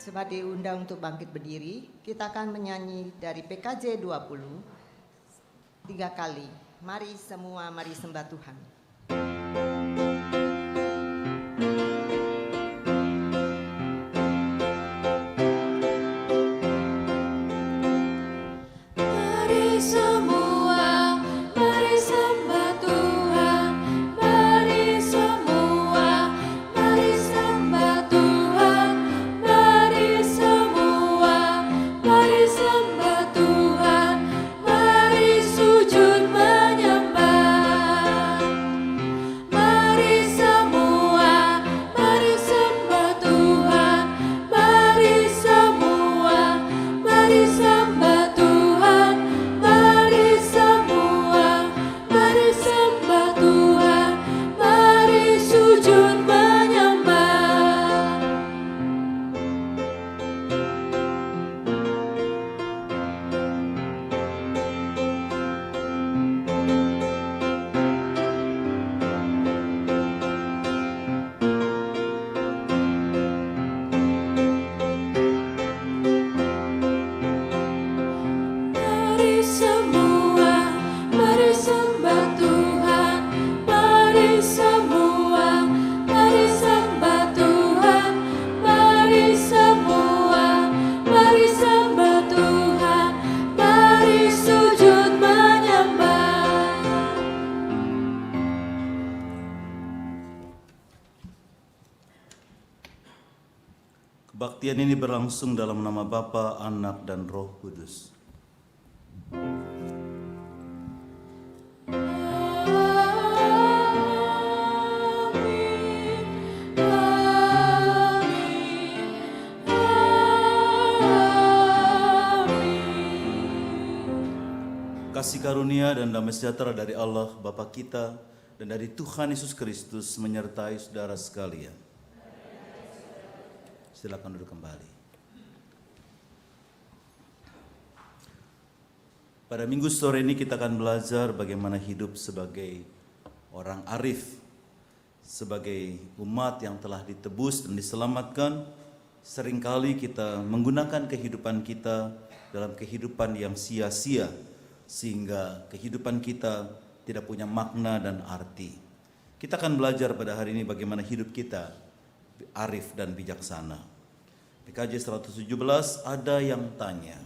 Sebab diundang untuk bangkit berdiri, kita akan menyanyi dari PKJ 20 3 kali. Mari semua, mari sembah Tuhan. Kebaktian ini berlangsung dalam nama Bapa, Anak, dan Roh Kudus. Kasih karunia dan damai sejahtera dari Allah Bapa kita dan dari Tuhan Yesus Kristus menyertai saudara sekalian. Silakan duduk kembali. Pada minggu sore ini kita akan belajar bagaimana hidup sebagai orang arif, sebagai umat yang telah ditebus dan diselamatkan. Seringkali kita menggunakan kehidupan kita dalam kehidupan yang sia-sia, sehingga kehidupan kita tidak punya makna dan arti. Kita akan belajar pada hari ini bagaimana hidup kita arif dan bijaksana. PKJ 117 ada yang tanya.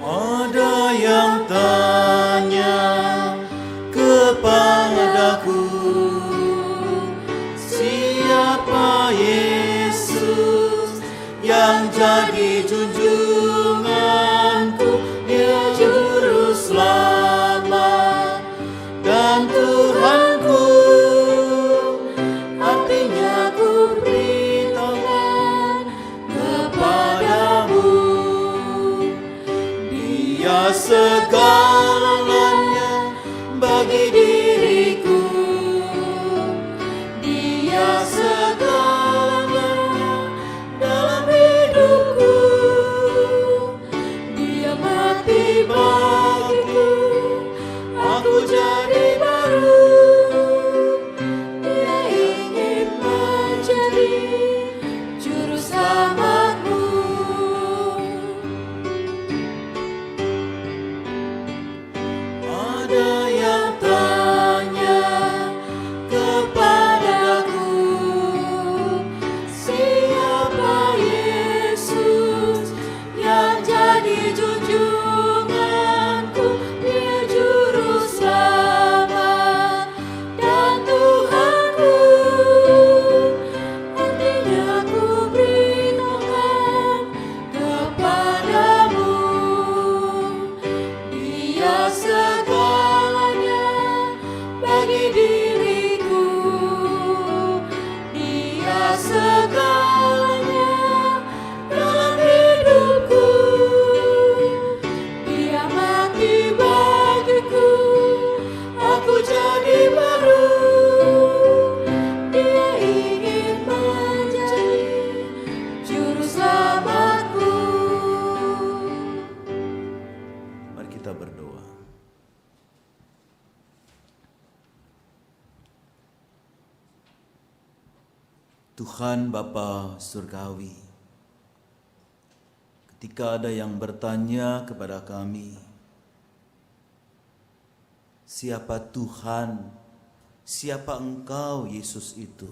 Ada yang tanya kepadaku, siapa Yesus yang jadi junjunganku? Dia juru selamat dan Tuhanku, artinya ku beritahukan kepadamu. Dia segalanya bagi diriku, Dia segalanya dalam hidupku, Dia mati bagiku Tuhan Bapa Surgawi, ketika ada yang bertanya kepada kami, siapa Tuhan, siapa Engkau Yesus itu?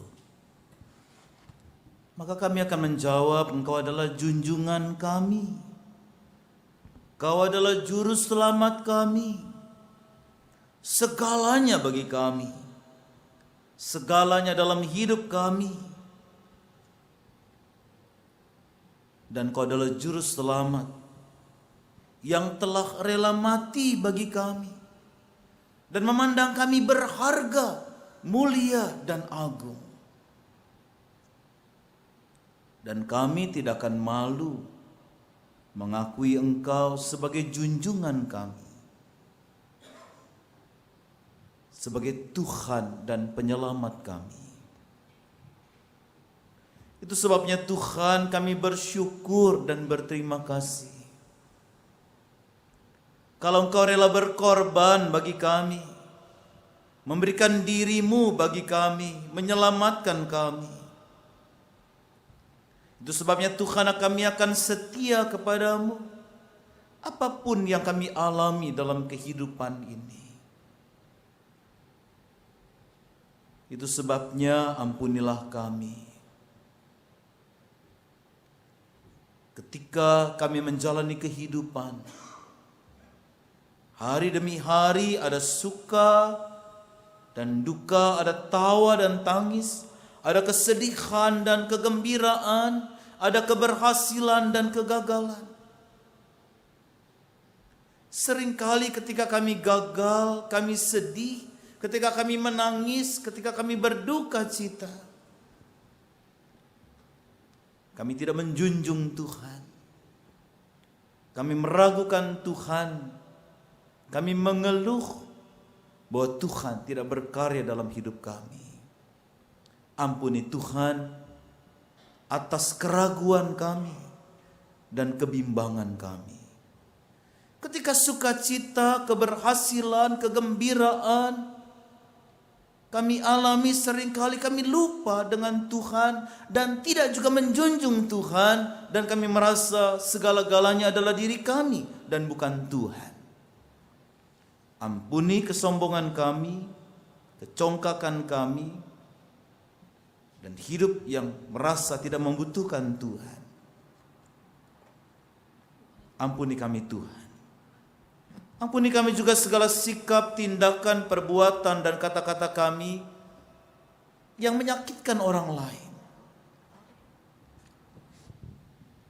Maka kami akan menjawab, Engkau adalah junjungan kami. Engkau adalah juru selamat kami. Segalanya bagi kami. Segalanya dalam hidup kami. Dan Engkau adalah juru selamat yang telah rela mati bagi kami. Dan memandang kami berharga, mulia dan agung. Dan kami tidak akan malu mengakui Engkau sebagai junjungan kami, sebagai Tuhan dan penyelamat kami. Itu sebabnya Tuhan, kami bersyukur dan berterima kasih. Kalau Engkau rela berkorban bagi kami, memberikan diri-Mu bagi kami, menyelamatkan kami. Itu sebabnya Tuhan, kami akan setia kepadamu apapun yang kami alami dalam kehidupan ini. Itu sebabnya ampunilah kami. Ketika kami menjalani kehidupan, hari demi hari ada suka dan duka, ada tawa dan tangis, ada kesedihan dan kegembiraan, ada keberhasilan dan kegagalan. Seringkali ketika kami gagal, kami sedih, ketika kami menangis, ketika kami berduka cita, kami tidak menjunjung Tuhan. Kami meragukan Tuhan. Kami mengeluh bahwa Tuhan tidak berkarya dalam hidup kami. Ampuni Tuhan atas keraguan kami dan kebimbangan kami. Ketika sukacita, keberhasilan, kegembiraan kami alami, seringkali kami lupa dengan Tuhan dan tidak juga menjunjung Tuhan, dan kami merasa segala-galanya adalah diri kami dan bukan Tuhan. Ampuni kesombongan kami, kecongkakan kami, dan hidup yang merasa tidak membutuhkan Tuhan. Ampuni kami Tuhan. Ampuni kami juga segala sikap, tindakan, perbuatan, dan kata-kata kami yang menyakitkan orang lain.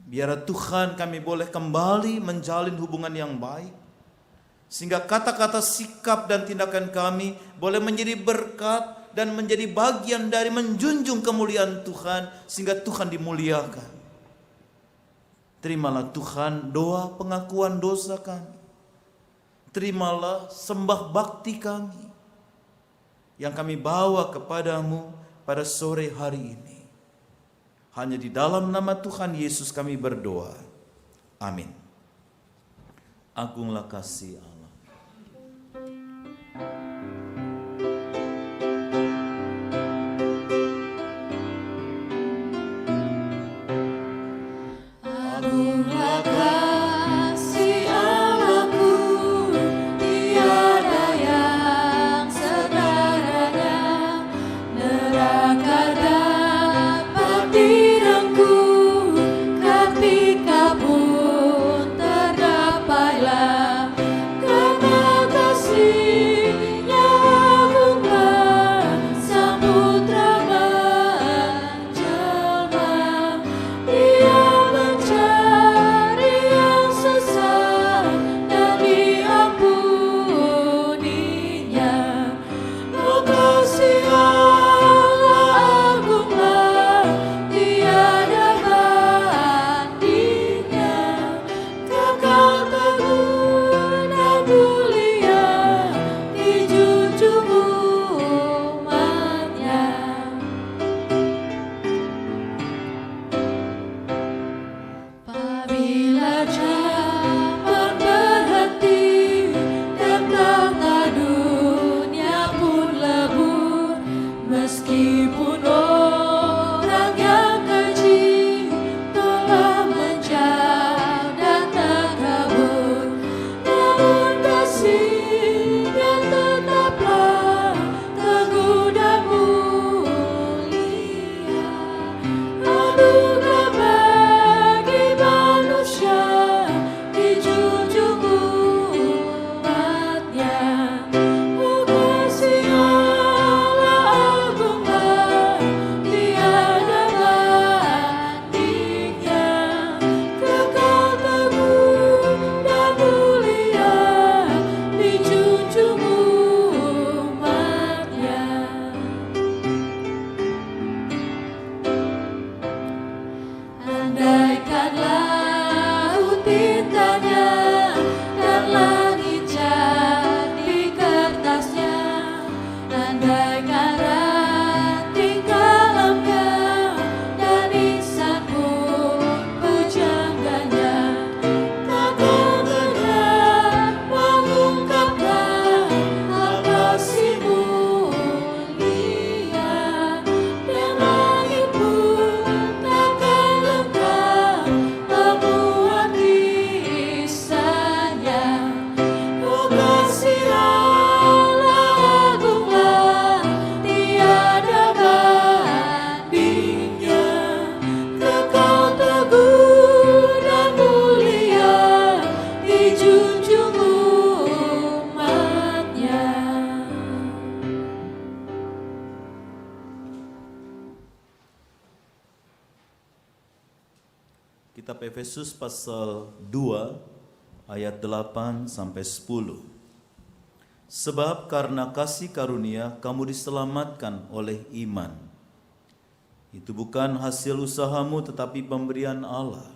Biar Tuhan, kami boleh kembali menjalin hubungan yang baik, sehingga kata-kata, sikap, dan tindakan kami boleh menjadi berkat dan menjadi bagian dari menjunjung kemuliaan Tuhan, sehingga Tuhan dimuliakan. Terimalah Tuhan doa pengakuan dosa kami. Terimalah sembah bakti kami yang kami bawa kepadamu pada sore hari ini. Hanya di dalam nama Tuhan Yesus kami berdoa. Amin. Agunglah kasih Allah. Meskipun orang Kitab Efesus pasal 2 ayat 8 sampai 10. Sebab karena kasih karunia kamu diselamatkan oleh iman. Itu bukan hasil usahamu tetapi pemberian Allah.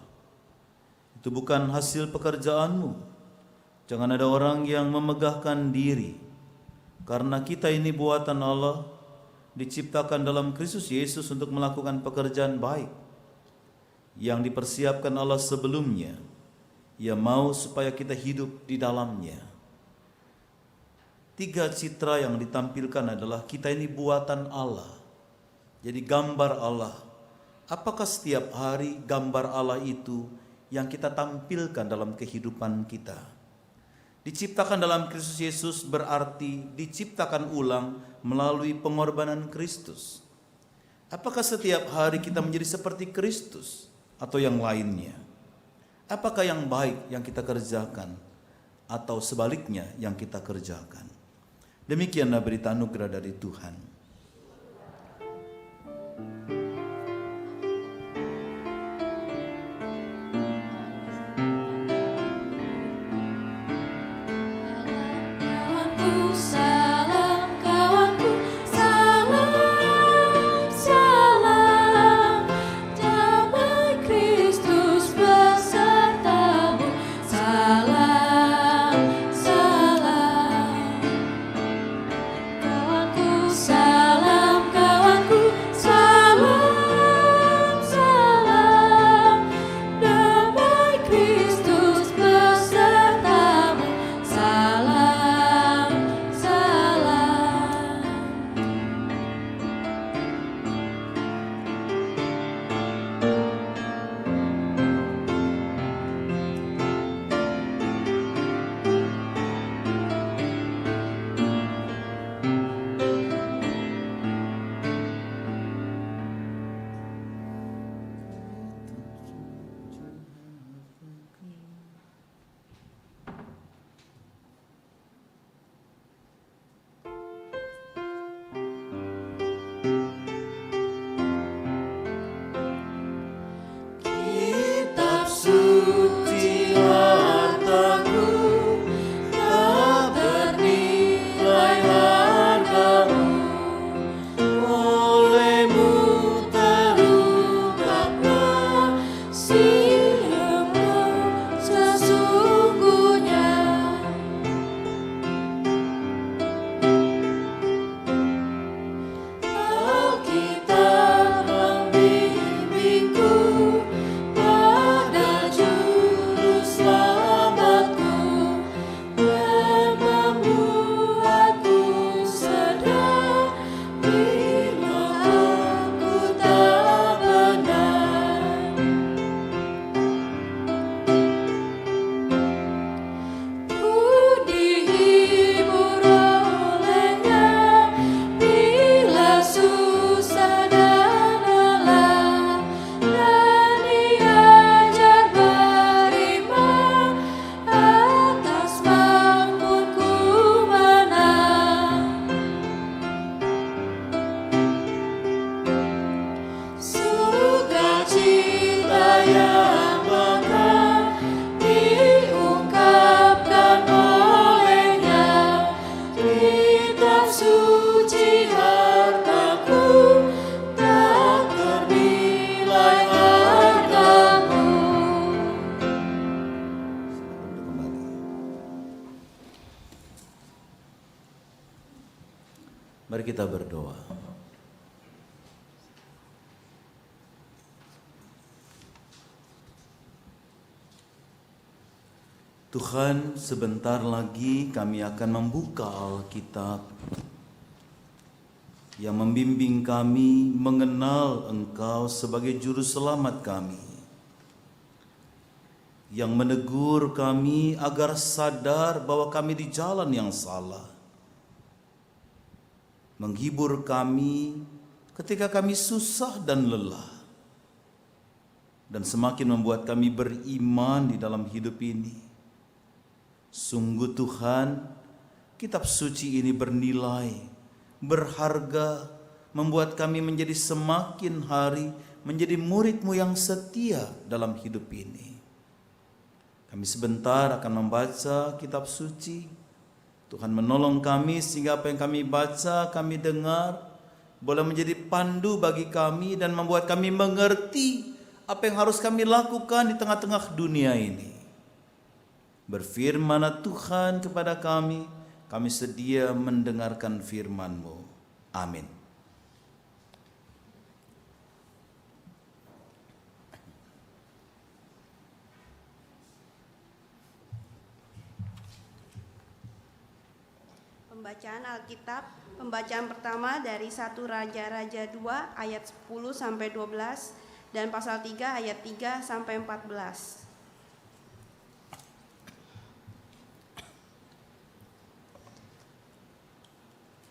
Itu bukan hasil pekerjaanmu. Jangan ada orang yang memegahkan diri. Karena kita ini buatan Allah, diciptakan dalam Kristus Yesus untuk melakukan pekerjaan baik yang dipersiapkan Allah sebelumnya. Ia mau supaya kita hidup di dalamnya. 3 citra yang ditampilkan adalah kita ini buatan Allah. Jadi gambar Allah. Apakah setiap hari gambar Allah itu yang kita tampilkan dalam kehidupan kita? Diciptakan dalam Kristus Yesus berarti diciptakan ulang melalui pengorbanan Kristus. Apakah setiap hari kita menjadi seperti Kristus atau yang lainnya? Apakah yang baik yang kita kerjakan atau sebaliknya yang kita kerjakan? Demikianlah berita anugerah dari Tuhan. Mari kita berdoa. Tuhan, sebentar lagi kami akan membuka Alkitab yang membimbing kami mengenal Engkau sebagai Juru Selamat kami, yang menegur kami agar sadar bahwa kami di jalan yang salah, menghibur kami ketika kami susah dan lelah, dan semakin membuat kami beriman di dalam hidup ini. Sungguh Tuhan, kitab suci ini bernilai, berharga, membuat kami menjadi semakin hari menjadi murid-Mu yang setia dalam hidup ini. Kami sebentar akan membaca kitab suci. Tuhan menolong kami sehingga apa yang kami baca, kami dengar, boleh menjadi pandu bagi kami dan membuat kami mengerti apa yang harus kami lakukan di tengah-tengah dunia ini. Berfirman-Lah Tuhan kepada kami sedia mendengarkan firman-Mu. Amin. Pembacaan Alkitab, pembacaan pertama dari 1 Raja-Raja 2 ayat 10 sampai 12 dan pasal 3 ayat 3 sampai 14.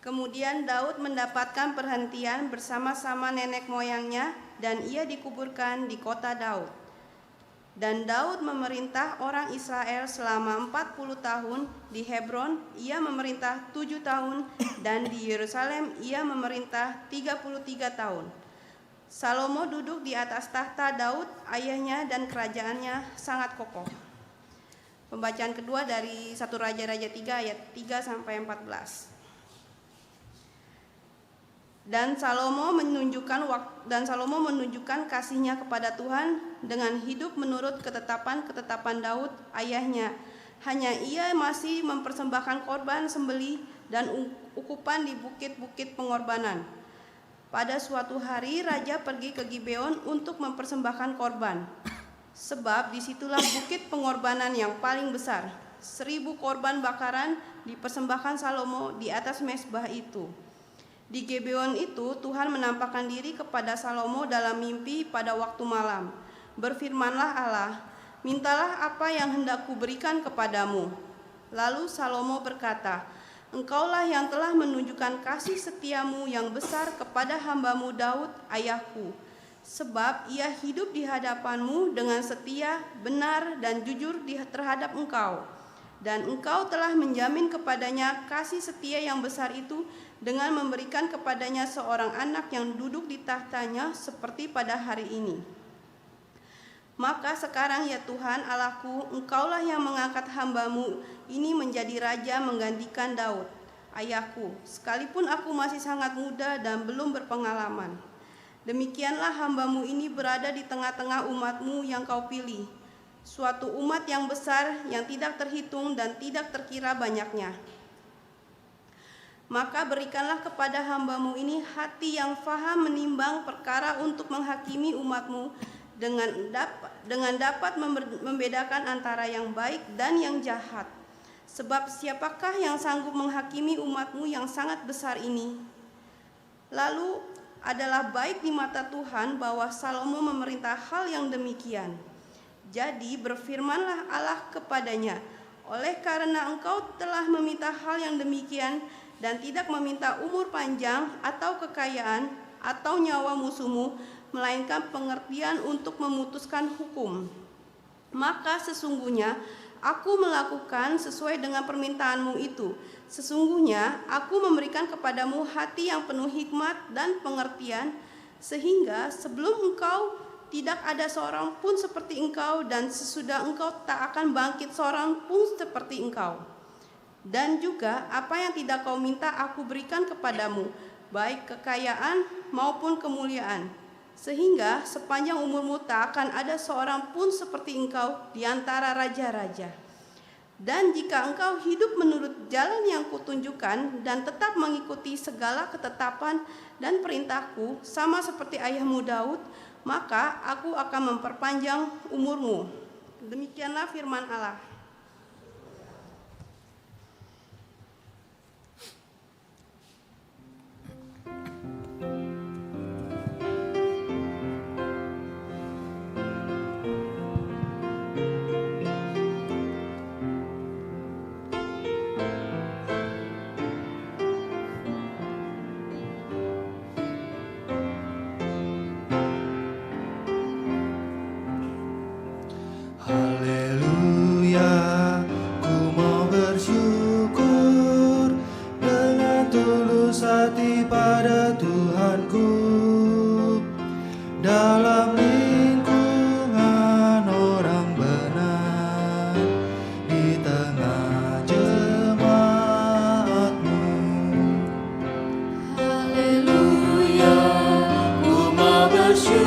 Kemudian Daud mendapatkan perhentian bersama-sama nenek moyangnya dan ia dikuburkan di kota Daud. Dan Daud memerintah orang Israel selama 40 tahun. Di Hebron ia memerintah 7 tahun dan di Yerusalem ia memerintah 33 tahun. Salomo duduk di atas tahta Daud ayahnya dan kerajaannya sangat kokoh. Pembacaan kedua dari 1 Raja-Raja 3 ayat 3 sampai 14. Dan Salomo menunjukkan kasihnya kepada Tuhan dengan hidup menurut ketetapan Daud ayahnya. Hanya ia masih mempersembahkan korban sembelih dan ukupan di bukit-bukit pengorbanan. Pada suatu hari raja pergi ke Gibeon untuk mempersembahkan korban. Sebab disitulah bukit pengorbanan yang paling besar. 1000 korban bakaran dipersembahkan Salomo di atas mezbah itu. Di Gibeon itu Tuhan menampakkan diri kepada Salomo dalam mimpi pada waktu malam. Berfirmanlah Allah, mintalah apa yang hendak kuberikan kepadamu. Lalu Salomo berkata, Engkaulah yang telah menunjukkan kasih setiamu yang besar kepada hambamu Daud ayahku. Sebab ia hidup di hadapanmu dengan setia, benar dan jujur terhadap engkau. Dan engkau telah menjamin kepadanya kasih setia yang besar itu dengan memberikan kepadanya seorang anak yang duduk di tahtanya seperti pada hari ini. Maka sekarang ya Tuhan Allahku, Engkaulah yang mengangkat hambamu ini menjadi raja menggantikan Daud, ayahku, sekalipun aku masih sangat muda dan belum berpengalaman. Demikianlah hambamu ini berada di tengah-tengah umatmu yang kau pilih, suatu umat yang besar yang tidak terhitung dan tidak terkira banyaknya. Maka berikanlah kepada hambamu ini hati yang faham menimbang perkara untuk menghakimi umatmu dengan dapat membedakan antara yang baik dan yang jahat. Sebab siapakah yang sanggup menghakimi umatmu yang sangat besar ini? Lalu adalah baik di mata Tuhan bahwa Salomo memerintah hal yang demikian. Jadi berfirmanlah Allah kepadanya, oleh karena engkau telah meminta hal yang demikian dan tidak meminta umur panjang atau kekayaan atau nyawa musuhmu, melainkan pengertian untuk memutuskan hukum. Maka sesungguhnya aku melakukan sesuai dengan permintaanmu itu. Sesungguhnya aku memberikan kepadamu hati yang penuh hikmat dan pengertian, sehingga sebelum engkau tidak ada seorang pun seperti engkau, dan sesudah engkau tak akan bangkit seorang pun seperti engkau. Dan juga apa yang tidak kau minta aku berikan kepadamu, baik kekayaan maupun kemuliaan, sehingga sepanjang umurmu tak akan ada seorang pun seperti engkau di antara raja-raja. Dan jika engkau hidup menurut jalan yang kutunjukkan dan tetap mengikuti segala ketetapan dan perintahku sama seperti ayahmu Daud, maka aku akan memperpanjang umurmu. Demikianlah firman Allah. Haleluya,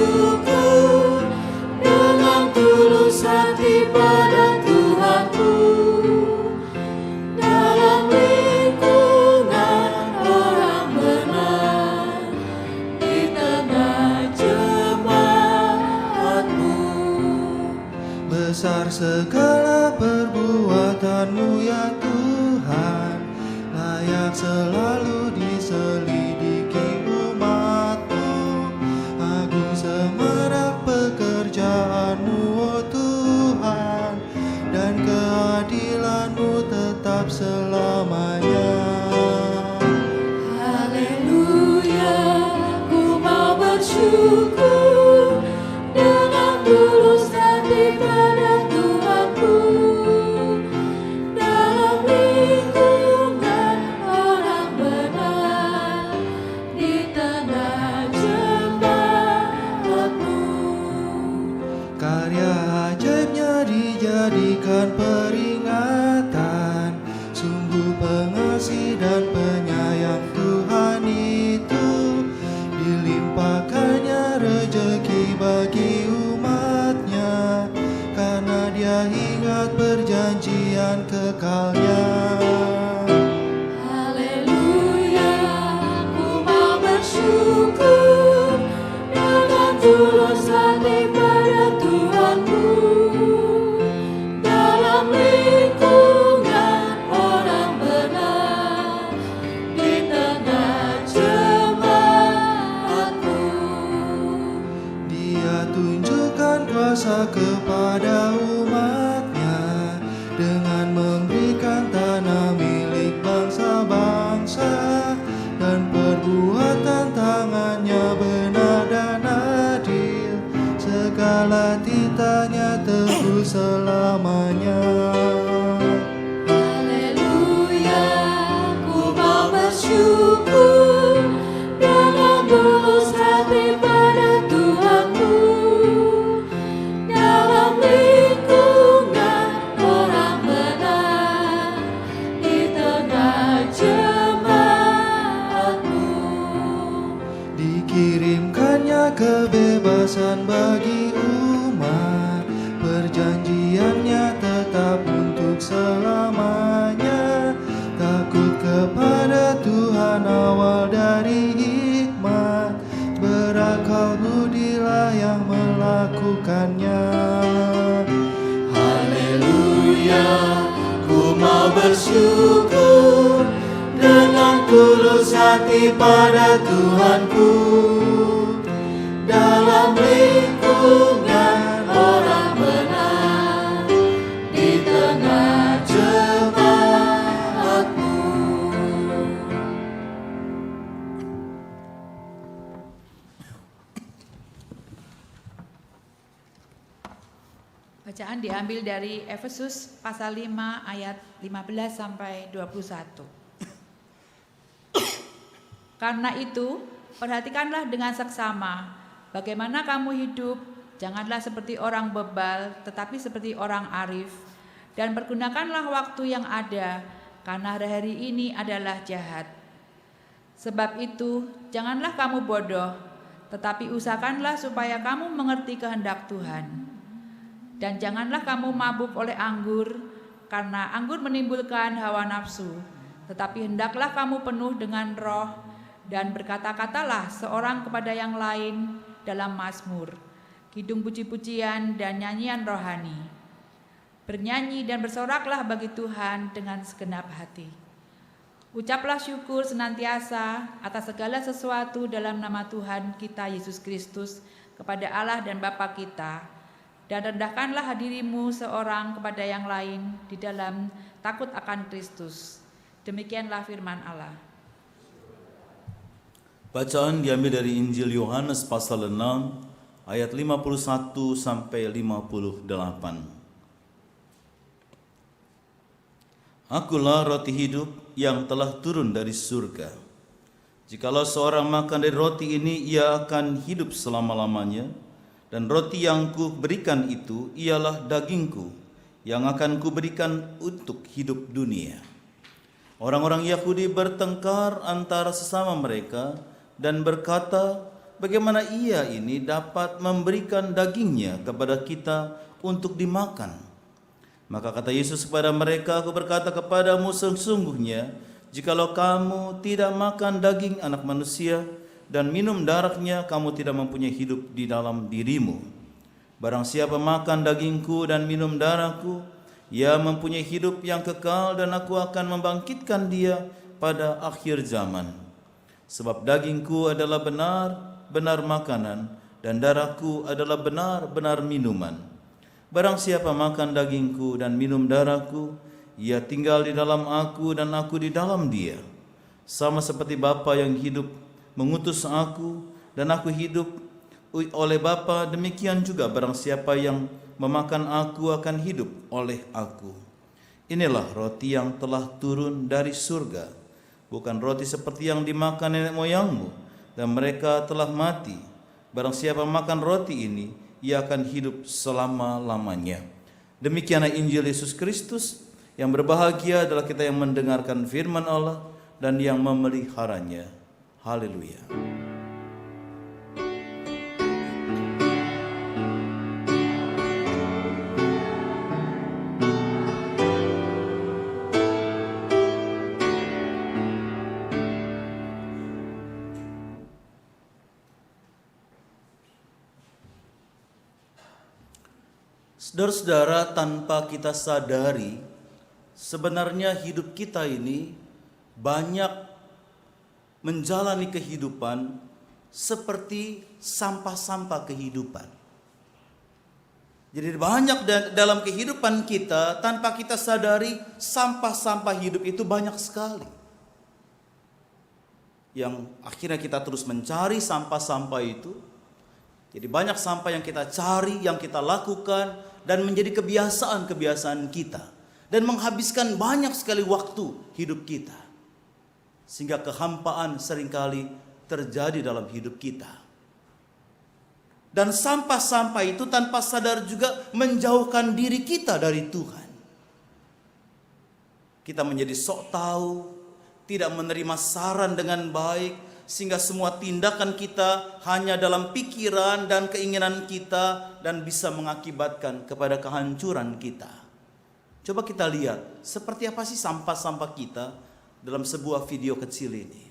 bersyukur dengan tulus hati pada Tuhanku. Dalam lingkungan orang benar, di tengah jemaat-Mu. Besar segala perbuatan-Mu ya Tuhan, layak selalu diselidiki umat-Mu. Agung semerak pekerjaan-Mu, oh Tuhan, dan keadilan-Mu tetap selamanya. Haleluya, ku mau bersyukur dengan tulus hati pada Tuhanku. Dalam lingkungan orang benar, di tengah jemaat-Mu. Karya ajaibnya dijadikan peringatan, sungguh pengasih dan penyayang Tuhan itu. Dilimpahkannya rejeki bagi umat-Nya, karena Dia ingat perjanjian kekalnya. Haleluya, ku mau bersyukur dengan tulus hati pada Tuhanku. Dalam lingkungan orang benar, di tengah jemaat-Mu. Dia tunjukkan kuasa kepada umat-Nya dengan memberikan tanah milik bangsa-bangsa, dan perbuatan tangannya benar dan adil. Segala titanya teguh selamanya. Haleluya, ku mau bersyukur dengan tulus hati pada Tuhanku. Dalam lingkungan orang benar, di tengah jemaat-Mu. Dikirimkannya kebebasan bagi umat, perjanjiannya tetap untuk selamanya. Takut kepada Tuhan awal dari hikmat, berakal budilah yang melakukannya. Haleluya, ku mau bersyukur dengan tulus hati pada Tuhanku. Dalam lingkungan orang benar, di tengah jemaat-Mu. Bacaan diambil dari Efesus pasal 5 ayat 15 sampai 21. Karena itu, perhatikanlah dengan seksama bagaimana kamu hidup, janganlah seperti orang bebal, tetapi seperti orang arif. Dan pergunakanlah waktu yang ada, karena hari ini adalah jahat. Sebab itu, janganlah kamu bodoh, tetapi usahakanlah supaya kamu mengerti kehendak Tuhan. Dan janganlah kamu mabuk oleh anggur, karena anggur menimbulkan hawa nafsu. Tetapi hendaklah kamu penuh dengan roh, dan berkata-katalah seorang kepada yang lain dalam mazmur, kidung puji-pujian dan nyanyian rohani. Bernyanyi dan bersoraklah bagi Tuhan dengan segenap hati. Ucaplah syukur senantiasa atas segala sesuatu dalam nama Tuhan kita Yesus Kristus kepada Allah dan Bapa kita. Dan rendahkanlah dirimu seorang kepada yang lain di dalam takut akan Kristus. Demikianlah firman Allah. Bacaan diambil dari Injil Yohanes pasal 6 ayat 51 sampai 58. Akulah roti hidup yang telah turun dari surga. Jikalau seorang makan dari roti ini, ia akan hidup selama-lamanya. Dan roti yang ku berikan itu ialah dagingku yang akan ku berikan untuk hidup dunia. Orang-orang Yahudi bertengkar antara sesama mereka dan berkata, bagaimana ia ini dapat memberikan dagingnya kepada kita untuk dimakan. Maka kata Yesus kepada mereka, aku berkata kepadamu sesungguhnya, jikalau kamu tidak makan daging anak manusia dan minum darahnya, kamu tidak mempunyai hidup di dalam dirimu. Barang siapa makan dagingku dan minum darahku, ia mempunyai hidup yang kekal, dan aku akan membangkitkan dia pada akhir zaman. Sebab dagingku adalah benar-benar makanan, dan darahku adalah benar-benar minuman. Barang siapa makan dagingku dan minum darahku, ia tinggal di dalam aku dan aku di dalam dia. Sama seperti Bapa yang hidup mengutus aku, dan aku hidup oleh Bapa, demikian juga barang siapa yang memakan aku akan hidup oleh aku. Inilah roti yang telah turun dari surga, bukan roti seperti yang dimakan nenek moyangmu, dan mereka telah mati. Barang siapa makan roti ini, ia akan hidup selama-lamanya. Demikianlah Injil Yesus Kristus. Yang berbahagia adalah kita yang mendengarkan firman Allah dan yang memeliharanya. Haleluya. Saudara-saudara, tanpa kita sadari, sebenarnya hidup kita ini banyak menjalani kehidupan seperti sampah-sampah kehidupan. Jadi banyak dalam kehidupan kita, tanpa kita sadari, sampah-sampah hidup itu banyak sekali. Yang akhirnya kita terus mencari sampah-sampah itu. Jadi banyak sampah yang kita cari, yang kita lakukan, dan menjadi kebiasaan-kebiasaan kita. Dan menghabiskan banyak sekali waktu hidup kita. Sehingga kehampaan seringkali terjadi dalam hidup kita. Dan sampah-sampah itu tanpa sadar juga menjauhkan diri kita dari Tuhan. Kita menjadi sok tahu, tidak menerima saran dengan baik, sehingga semua tindakan kita hanya dalam pikiran dan keinginan kita dan bisa mengakibatkan kepada kehancuran kita. Coba kita lihat seperti apa sih sampah-sampah kita dalam sebuah video kecil ini.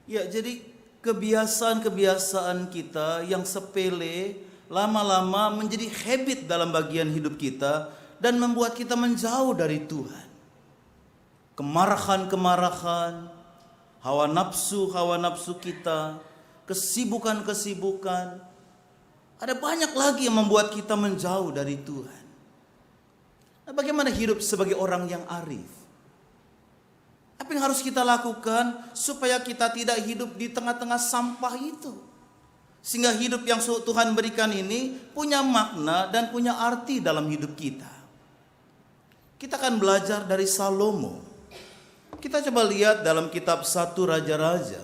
Ya, jadi kebiasaan-kebiasaan kita yang sepele lama-lama menjadi habit dalam bagian hidup kita dan membuat kita menjauh dari Tuhan. Kemarahan-kemarahan, hawa nafsu kita, kesibukan-kesibukan, ada banyak lagi yang membuat kita menjauh dari Tuhan. Nah, bagaimana hidup sebagai orang yang arif? Apa yang harus kita lakukan supaya kita tidak hidup di tengah-tengah sampah itu? Sehingga hidup yang Tuhan berikan ini punya makna dan punya arti dalam hidup kita. Kita akan belajar dari Salomo. Kita coba lihat dalam kitab 1 Raja-Raja.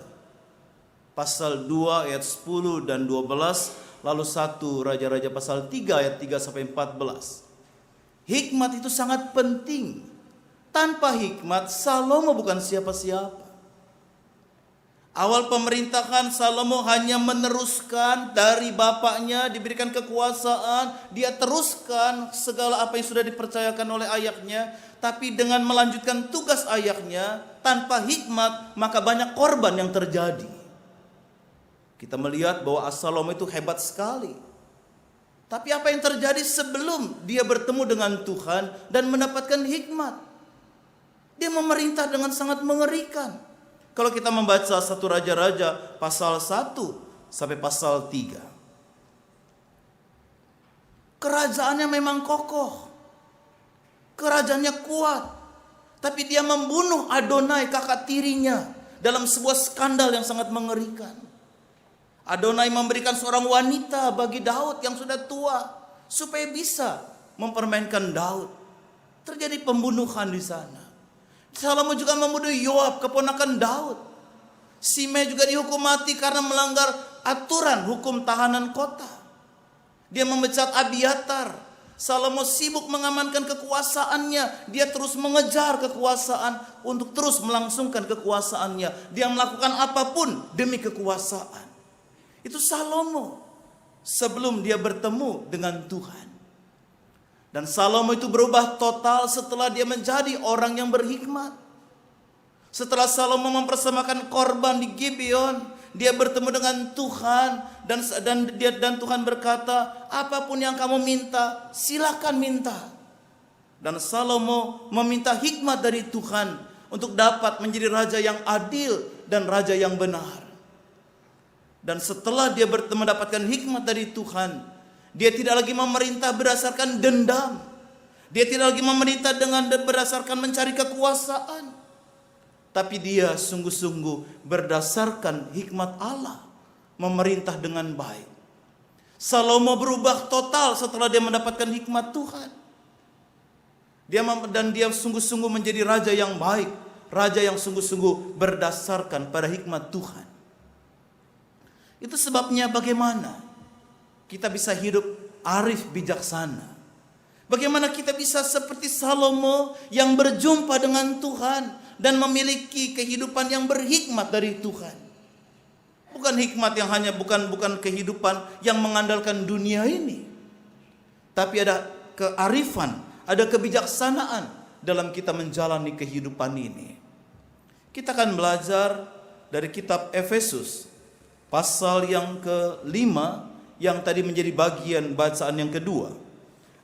Pasal 2 ayat 10 dan 12. Lalu 1 Raja-Raja pasal 3 ayat 3 sampai 14. Hikmat itu sangat penting. Tanpa hikmat, Salomo bukan siapa-siapa. Awal pemerintahan Salomo hanya meneruskan dari bapaknya, diberikan kekuasaan, dia teruskan segala apa yang sudah dipercayakan oleh ayahnya, tapi dengan melanjutkan tugas ayahnya tanpa hikmat, maka banyak korban yang terjadi. Kita melihat bahwa Salomo itu hebat sekali. Tapi apa yang terjadi sebelum dia bertemu dengan Tuhan dan mendapatkan hikmat? Dia memerintah dengan sangat mengerikan. Kalau kita membaca 1 Raja-Raja pasal 1 sampai pasal 3. Kerajaannya memang kokoh. Kerajaannya kuat. Tapi dia membunuh Adonai, kakak tirinya, dalam sebuah skandal yang sangat mengerikan. Adonai memberikan seorang wanita bagi Daud yang sudah tua supaya bisa mempermainkan Daud. Terjadi pembunuhan di sana. Salomo juga membunuh Yoab, keponakan Daud. Simei juga dihukum mati karena melanggar aturan hukum tahanan kota. Dia memecat Abiatar. Salomo sibuk mengamankan kekuasaannya. Dia terus mengejar kekuasaan untuk terus melangsungkan kekuasaannya. Dia melakukan apapun demi kekuasaan. Itu Salomo sebelum dia bertemu dengan Tuhan. Dan Salomo itu berubah total setelah dia menjadi orang yang berhikmat. Setelah Salomo mempersembahkan korban di Gibeon, dia bertemu dengan Tuhan dan Tuhan berkata, apapun yang kamu minta, silakan minta. Dan Salomo meminta hikmat dari Tuhan untuk dapat menjadi raja yang adil dan raja yang benar. Dan setelah dia mendapatkan hikmat dari Tuhan, dia tidak lagi memerintah berdasarkan dendam. Dia tidak lagi memerintah dengan berdasarkan mencari kekuasaan. Tapi dia sungguh-sungguh berdasarkan hikmat Allah. Memerintah dengan baik. Salomo berubah total setelah dia mendapatkan hikmat Tuhan. Dia sungguh-sungguh menjadi raja yang baik. Raja yang sungguh-sungguh berdasarkan pada hikmat Tuhan. Itu sebabnya bagaimana kita bisa hidup arif bijaksana. Bagaimana kita bisa seperti Salomo yang berjumpa dengan Tuhan dan memiliki kehidupan yang berhikmat dari Tuhan. Bukan hikmat yang hanya bukan kehidupan yang mengandalkan dunia ini. Tapi ada kearifan, ada kebijaksanaan dalam kita menjalani kehidupan ini. Kita akan belajar dari kitab Efesus pasal yang ke-5 yang tadi menjadi bagian bacaan yang kedua.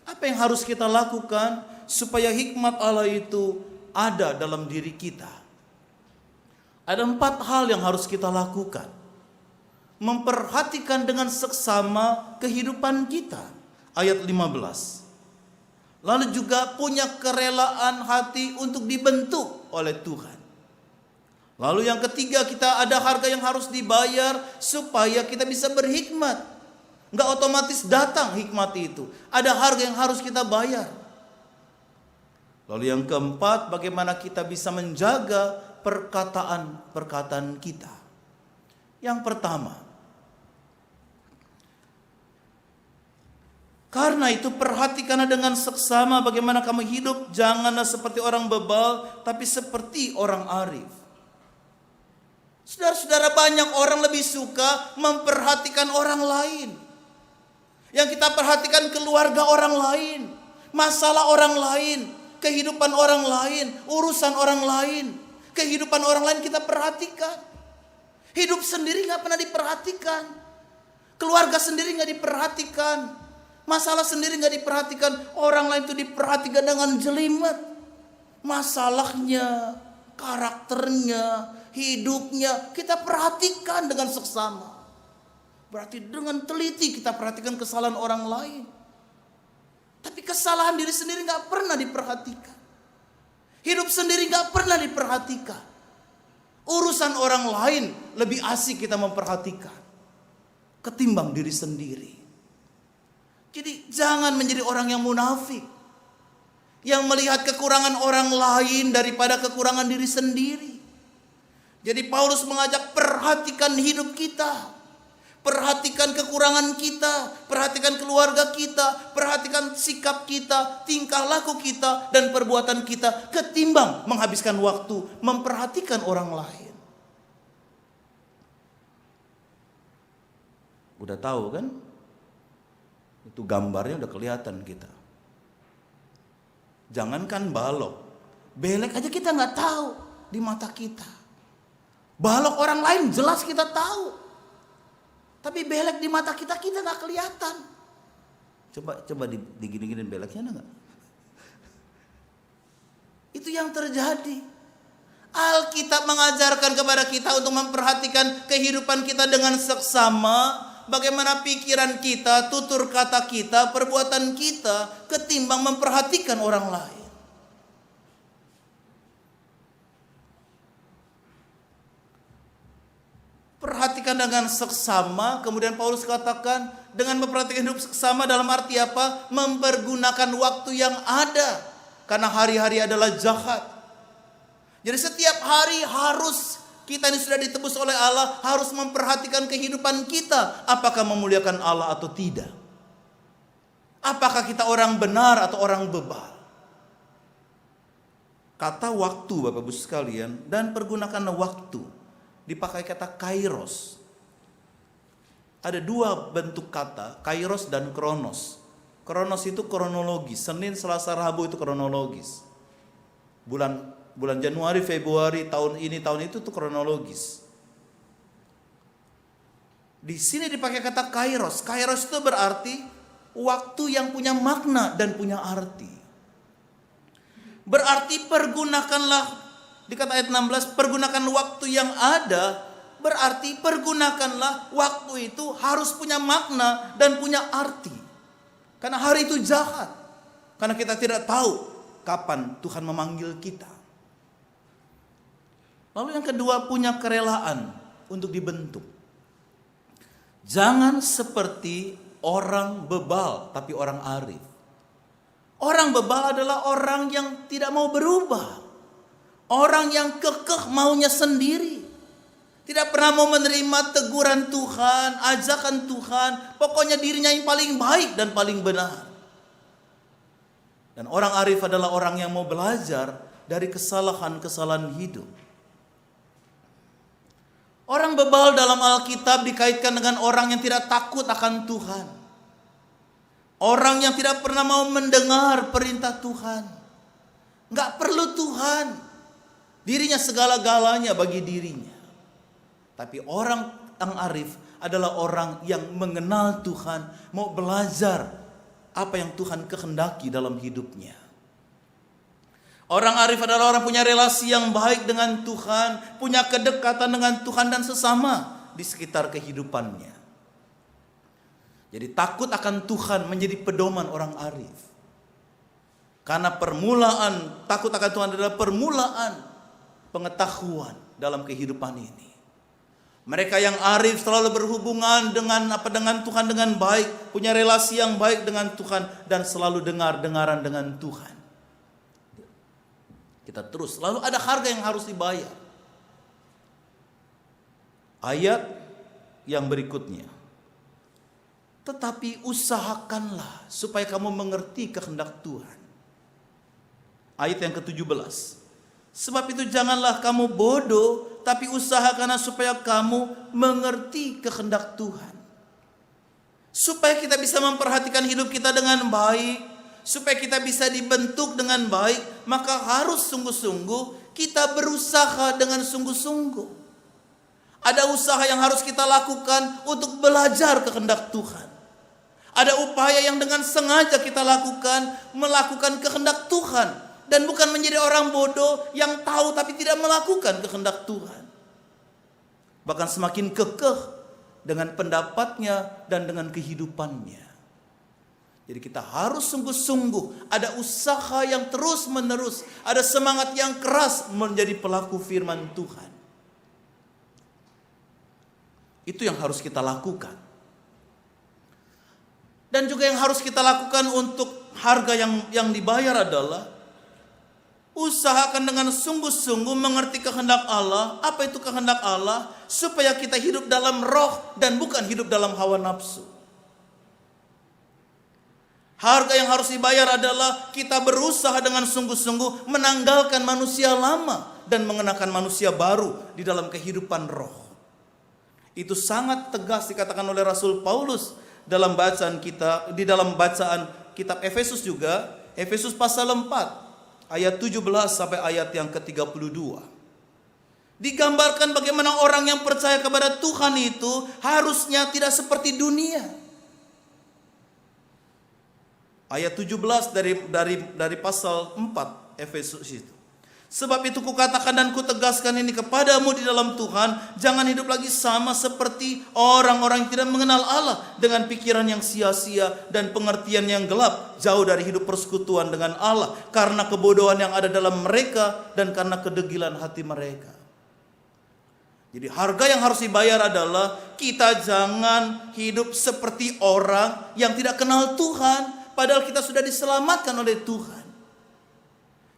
Apa yang harus kita lakukan supaya hikmat Allah itu ada dalam diri kita? Ada 4 hal yang harus kita lakukan. Memperhatikan dengan seksama kehidupan kita. Ayat 15. Lalu juga punya kerelaan hati untuk dibentuk oleh Tuhan. Lalu yang ketiga, kita ada harga yang harus dibayar supaya kita bisa berhikmat. Enggak otomatis datang hikmat itu. Ada harga yang harus kita bayar. Lalu yang keempat, bagaimana kita bisa menjaga perkataan-perkataan kita. Yang pertama, karena itu perhatikanlah dengan seksama bagaimana kamu hidup. Janganlah seperti orang bebal, tapi seperti orang arif. Saudara-saudara, banyak orang lebih suka memperhatikan orang lain. Yang kita perhatikan keluarga orang lain, masalah orang lain, kehidupan orang lain, urusan orang lain, kehidupan orang lain kita perhatikan. Hidup sendiri nggak pernah diperhatikan. Keluarga sendiri nggak diperhatikan. Masalah sendiri nggak diperhatikan. Orang lain itu diperhatikan dengan jelimet. Masalahnya, karakternya, hidupnya kita perhatikan dengan seksama. Berarti dengan teliti kita perhatikan kesalahan orang lain. Tapi kesalahan diri sendiri nggak pernah diperhatikan. Hidup sendiri nggak pernah diperhatikan. Urusan orang lain lebih asik kita memperhatikan ketimbang diri sendiri. Jadi jangan menjadi orang yang munafik, yang melihat kekurangan orang lain daripada kekurangan diri sendiri. Jadi Paulus mengajak, perhatikan hidup kita, perhatikan kekurangan kita, perhatikan keluarga kita, perhatikan sikap kita, tingkah laku kita, dan perbuatan kita, ketimbang menghabiskan waktu memperhatikan orang lain. Udah tahu kan? Itu gambarnya udah kelihatan kita. Jangankan balok, belek aja kita nggak tahu di mata kita. Balok orang lain jelas kita tahu, tapi belek di mata kita nggak kelihatan. Coba digini-giniin beleknya ada nggak? Itu yang terjadi. Alkitab mengajarkan kepada kita untuk memperhatikan kehidupan kita dengan seksama. Bagaimana pikiran kita, tutur kata kita, perbuatan kita, ketimbang memperhatikan orang lain. Perhatikan dengan seksama. Kemudian Paulus katakan, dengan memperhatikan hidup seksama dalam arti apa? Mempergunakan waktu yang ada. Karena hari-hari adalah jahat. Jadi setiap hari harus, kita ini sudah ditebus oleh Allah, harus memperhatikan kehidupan kita. Apakah memuliakan Allah atau tidak? Apakah kita orang benar atau orang bebal? Kata waktu, Bapak Ibu sekalian, dan pergunakan waktu, dipakai kata kairos. Ada dua bentuk kata, kairos dan kronos. Kronos itu kronologis, Senin, Selasa, Rabu itu kronologis. Bulan Januari, Februari, tahun ini, tahun itu tuh kronologis. Di sini dipakai kata kairos. Kairos itu berarti waktu yang punya makna dan punya arti. Berarti pergunakanlah, di kata ayat 16, pergunakan waktu yang ada. Berarti pergunakanlah waktu itu harus punya makna dan punya arti. Karena hari itu jahat. Karena kita tidak tahu kapan Tuhan memanggil kita. Lalu yang kedua, punya kerelaan untuk dibentuk. Jangan seperti orang bebal, tapi orang arif. Orang bebal adalah orang yang tidak mau berubah. Orang yang kekeh maunya sendiri. Tidak pernah mau menerima teguran Tuhan, ajakan Tuhan. Pokoknya dirinya yang paling baik dan paling benar. Dan orang arif adalah orang yang mau belajar dari kesalahan-kesalahan hidup. Orang bebal dalam Alkitab dikaitkan dengan orang yang tidak takut akan Tuhan. Orang yang tidak pernah mau mendengar perintah Tuhan. Nggak perlu Tuhan. Dirinya segala-galanya bagi dirinya. Tapi orang yang arif adalah orang yang mengenal Tuhan, mau belajar apa yang Tuhan kehendaki dalam hidupnya. Orang arif adalah orang punya relasi yang baik dengan Tuhan, punya kedekatan dengan Tuhan dan sesama di sekitar kehidupannya. Jadi takut akan Tuhan menjadi pedoman orang arif. Karena permulaan takut akan Tuhan adalah permulaan pengetahuan dalam kehidupan ini. Mereka yang arif selalu berhubungan dengan Tuhan dengan baik, punya relasi yang baik dengan Tuhan dan selalu dengar-dengaran dengan Tuhan. Kita terus, lalu ada harga yang harus dibayar. Ayat yang berikutnya. Tetapi usahakanlah supaya kamu mengerti kehendak Tuhan. Ayat yang ke-17. Sebab itu janganlah kamu bodoh, tapi usahakanlah supaya kamu mengerti kehendak Tuhan. Supaya kita bisa memperhatikan hidup kita dengan baik, supaya kita bisa dibentuk dengan baik, maka harus sungguh-sungguh kita berusaha dengan sungguh-sungguh. Ada usaha yang harus kita lakukan untuk belajar kehendak Tuhan. Ada upaya yang dengan sengaja kita lakukan, melakukan kehendak Tuhan. Dan bukan menjadi orang bodoh yang tahu tapi tidak melakukan kehendak Tuhan. Bahkan semakin kekeh dengan pendapatnya dan dengan kehidupannya. Jadi kita harus sungguh-sungguh, ada usaha yang terus menerus, ada semangat yang keras menjadi pelaku firman Tuhan. Itu yang harus kita lakukan. Dan juga yang harus kita lakukan untuk harga yang dibayar adalah usahakan dengan sungguh-sungguh mengerti kehendak Allah. Apa itu kehendak Allah? Supaya kita hidup dalam roh dan bukan hidup dalam hawa nafsu. Harga yang harus dibayar adalah kita berusaha dengan sungguh-sungguh menanggalkan manusia lama dan mengenakan manusia baru di dalam kehidupan roh. Itu sangat tegas dikatakan oleh Rasul Paulus dalam bacaan kita, di dalam bacaan kitab Efesus juga, Efesus pasal 4 ayat 17 sampai ayat yang ke-32. Digambarkan bagaimana orang yang percaya kepada Tuhan itu harusnya tidak seperti dunia. Ayat 17 dari pasal 4 Efesus itu. Sebab itu kukatakan dan kutegaskan ini kepadamu di dalam Tuhan, jangan hidup lagi sama seperti orang-orang yang tidak mengenal Allah, dengan pikiran yang sia-sia dan pengertian yang gelap, jauh dari hidup persekutuan dengan Allah, karena kebodohan yang ada dalam mereka dan karena kedegilan hati mereka. Jadi harga yang harus dibayar adalah kita jangan hidup seperti orang yang tidak kenal Tuhan, padahal kita sudah diselamatkan oleh Tuhan.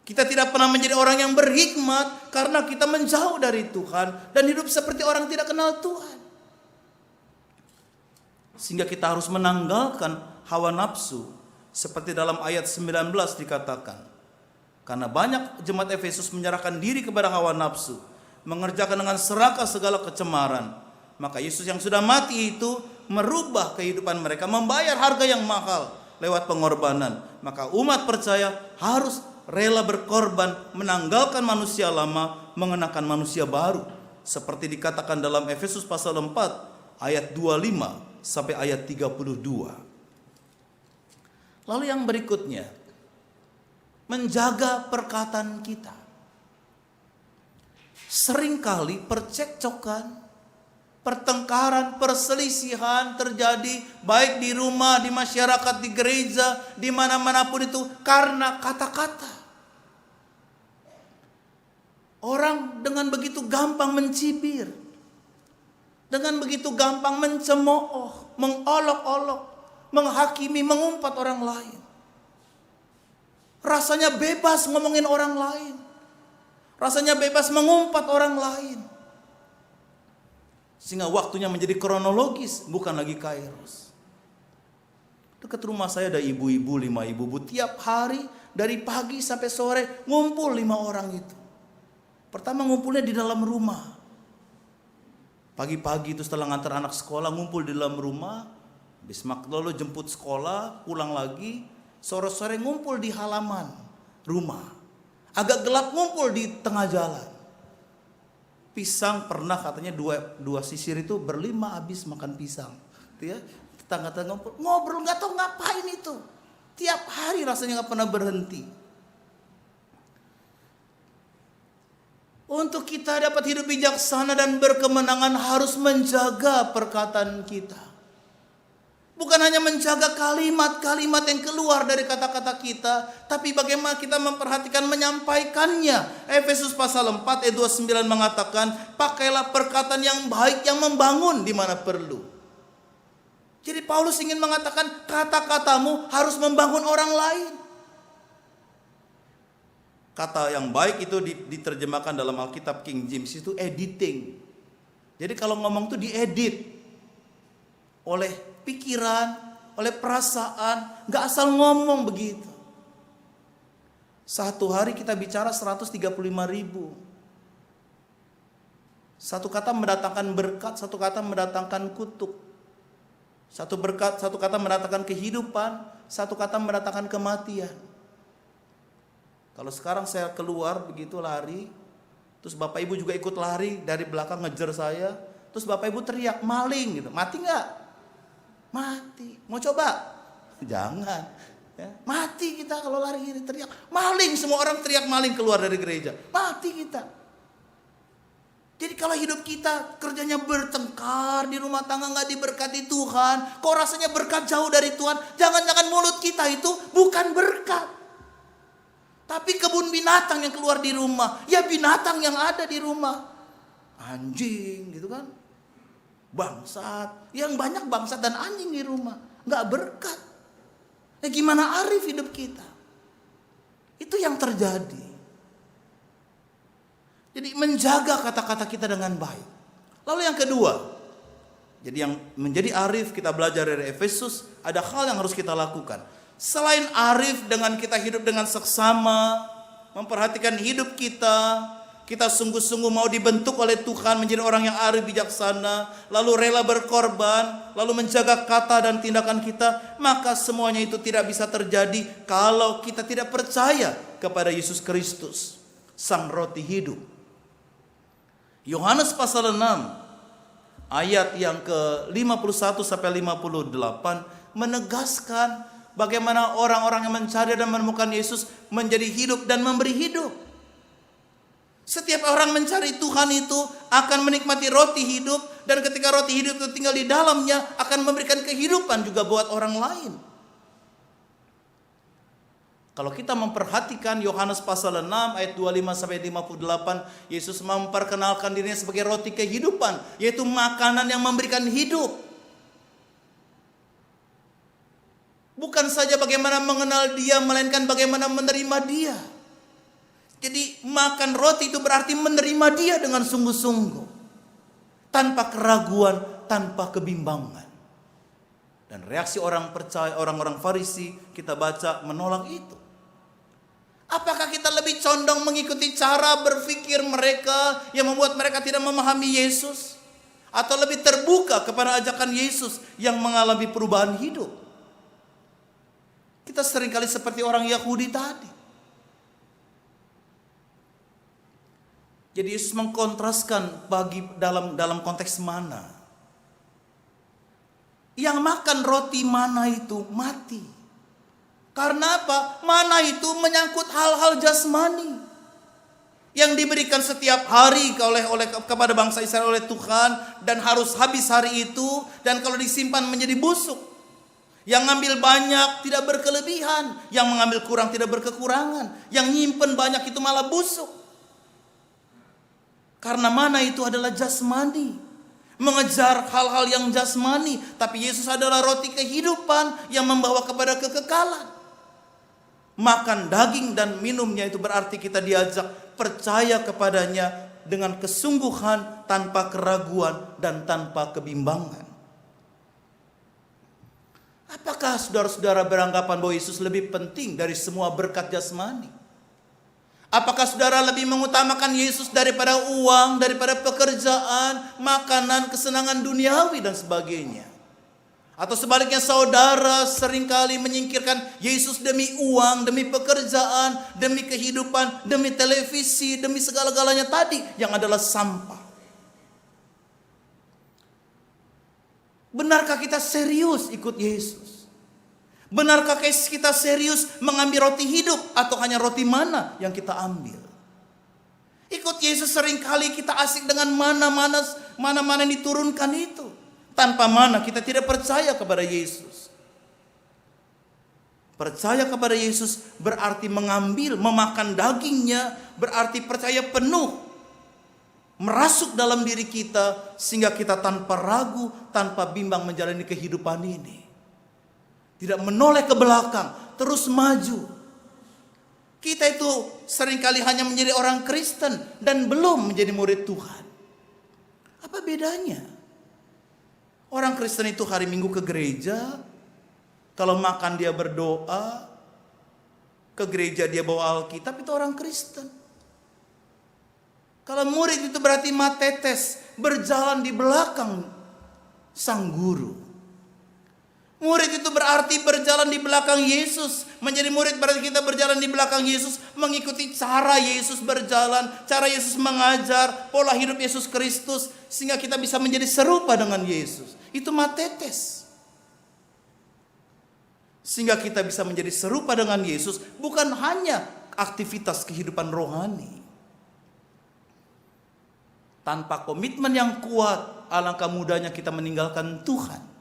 Kita tidak pernah menjadi orang yang berhikmat karena kita menjauh dari Tuhan dan hidup seperti orang tidak kenal Tuhan. Sehingga kita harus menanggalkan hawa nafsu seperti dalam ayat 19 dikatakan. Karena banyak jemaat Efesus menyerahkan diri kepada hawa nafsu, mengerjakan dengan serakah segala kecemaran. Maka Yesus yang sudah mati itu merubah kehidupan mereka, membayar harga yang mahal lewat pengorbanan. Maka umat percaya harus rela berkorban, menanggalkan manusia lama, mengenakan manusia baru, seperti dikatakan dalam Efesus pasal 4 ayat 25 sampai ayat 32. Lalu yang berikutnya, menjaga perkataan kita. Seringkali percekcokan, pertengkaran, perselisihan terjadi baik di rumah, di masyarakat, di gereja, di mana-manapun itu karena kata-kata. Orang dengan begitu gampang mencibir, dengan begitu gampang mencemooh, mengolok-olok, menghakimi, mengumpat orang lain. Rasanya bebas ngomongin orang lain. Rasanya bebas mengumpat orang lain. Sehingga waktunya menjadi kronologis, bukan lagi kairos. Dekat rumah saya ada ibu-ibu, 5 ibu-ibu. Tiap hari dari pagi sampai sore ngumpul 5 orang itu. Pertama ngumpulnya di dalam rumah. Pagi-pagi itu setelah ngantar anak sekolah ngumpul di dalam rumah. Habis lalu jemput sekolah, pulang lagi. Sore-sore ngumpul di halaman rumah. Agak gelap ngumpul di tengah jalan. Pisang pernah katanya dua sisir itu berlima habis makan pisang. Ya, tetangga-tetangga ngobrol nggak tahu ngapain itu. Tiap hari rasanya nggak pernah berhenti. Untuk kita dapat hidup bijaksana dan berkemenangan harus menjaga perkataan kita. Bukan hanya menjaga kalimat-kalimat yang keluar dari kata-kata kita, tapi bagaimana kita memperhatikan menyampaikannya. Efesus pasal 4 ayat 29 mengatakan, pakailah perkataan yang baik yang membangun di mana perlu. Jadi Paulus ingin mengatakan kata-katamu harus membangun orang lain. Kata yang baik itu diterjemahkan dalam Alkitab King James itu editing. Jadi kalau ngomong itu diedit oleh pikiran, oleh perasaan, gak asal ngomong begitu. Satu hari kita bicara 135.000. Satu kata mendatangkan berkat, satu kata mendatangkan kutuk. Satu kata mendatangkan kehidupan, satu kata mendatangkan kematian. Kalau sekarang saya keluar begitu lari, terus bapak ibu juga ikut lari dari belakang ngejar saya, terus Bapak Ibu teriak maling gitu, mati nggak? Mati. Mau coba? Jangan. Ya, mati kita kalau lari gini teriak maling, semua orang teriak maling keluar dari gereja, mati kita. Jadi kalau hidup kita kerjanya bertengkar, di rumah tangga nggak diberkati Tuhan, kok rasanya berkat jauh dari Tuhan, jangan-jangan mulut kita itu bukan berkat, tapi kebun binatang yang keluar di rumah. Ya binatang yang ada di rumah, anjing gitu kan, bangsat, yang banyak bangsat dan anjing di rumah, nggak berkat. Ya gimana arif hidup kita? Itu yang terjadi. Jadi menjaga kata-kata kita dengan baik. Lalu yang kedua, jadi yang menjadi arif kita belajar dari Efesus, ada hal yang harus kita lakukan. Selain arif dengan kita hidup dengan seksama, memperhatikan hidup kita sungguh-sungguh mau dibentuk oleh Tuhan menjadi orang yang arif bijaksana, lalu rela berkorban, lalu menjaga kata dan tindakan kita, maka semuanya itu tidak bisa terjadi kalau kita tidak percaya kepada Yesus Kristus, Sang Roti Hidup. Yohanes pasal 6 ayat yang ke-51 sampai 58 menegaskan bagaimana orang-orang yang mencari dan menemukan Yesus menjadi hidup dan memberi hidup. Setiap orang mencari Tuhan itu akan menikmati roti hidup, dan ketika roti hidup itu tinggal di dalamnya akan memberikan kehidupan juga buat orang lain. Kalau kita memperhatikan Yohanes pasal 6 ayat 25 sampai 58, Yesus memperkenalkan dirinya sebagai roti kehidupan, yaitu makanan yang memberikan hidup. Bukan saja bagaimana mengenal Dia, melainkan bagaimana menerima Dia. Jadi makan roti itu berarti menerima Dia dengan sungguh-sungguh, tanpa keraguan, tanpa kebimbangan. Dan reaksi orang percaya, orang-orang Farisi kita baca menolak itu. Apakah kita lebih condong mengikuti cara berpikir mereka yang membuat mereka tidak memahami Yesus, atau lebih terbuka kepada ajakan Yesus yang mengalami perubahan hidup? Kita seringkali seperti orang Yahudi tadi. Jadi Yesus mengkontraskan bagi dalam konteks mana. Yang makan roti mana itu mati. Karena apa? Mana itu menyangkut hal-hal jasmani yang diberikan setiap hari kepada bangsa Israel oleh Tuhan, dan harus habis hari itu, dan kalau disimpan menjadi busuk. Yang ngambil banyak tidak berkelebihan, yang mengambil kurang tidak berkekurangan, yang nyimpen banyak itu malah busuk. Karena mana itu adalah jasmani, mengejar hal-hal yang jasmani, tapi Yesus adalah roti kehidupan yang membawa kepada kekekalan. Makan daging dan minumnya itu berarti kita diajak percaya kepadanya dengan kesungguhan, tanpa keraguan dan tanpa kebimbangan. Apakah saudara-saudara beranggapan bahwa Yesus lebih penting dari semua berkat jasmani? Apakah saudara lebih mengutamakan Yesus daripada uang, daripada pekerjaan, makanan, kesenangan duniawi dan sebagainya? Atau sebaliknya saudara seringkali menyingkirkan Yesus demi uang, demi pekerjaan, demi kehidupan, demi televisi, demi segala-galanya tadi yang adalah sampah. Benarkah kita serius ikut Yesus? Benarkah kita serius mengambil roti hidup, atau hanya roti mana yang kita ambil? Ikut Yesus seringkali kita asik dengan mana-mana yang diturunkan itu. Tanpa mana kita tidak percaya kepada Yesus. Percaya kepada Yesus berarti mengambil, memakan dagingnya, berarti percaya penuh, merasuk dalam diri kita, sehingga kita tanpa ragu, tanpa bimbang menjalani kehidupan ini. Tidak menoleh ke belakang, terus maju. Kita itu seringkali hanya menjadi orang Kristen dan belum menjadi murid Tuhan. Apa bedanya? Orang Kristen itu hari Minggu ke gereja, kalau makan dia berdoa, ke gereja dia bawa Alkitab, itu orang Kristen. Kalau murid itu berarti matetes, berjalan di belakang sang guru. Murid itu berarti berjalan di belakang Yesus. Menjadi murid berarti kita berjalan di belakang Yesus, mengikuti cara Yesus berjalan, cara Yesus mengajar, pola hidup Yesus Kristus, sehingga kita bisa menjadi serupa dengan Yesus. Itu matetes. Sehingga kita bisa menjadi serupa dengan Yesus, bukan hanya aktivitas kehidupan rohani. Tanpa komitmen yang kuat, alangkah mudahnya kita meninggalkan Tuhan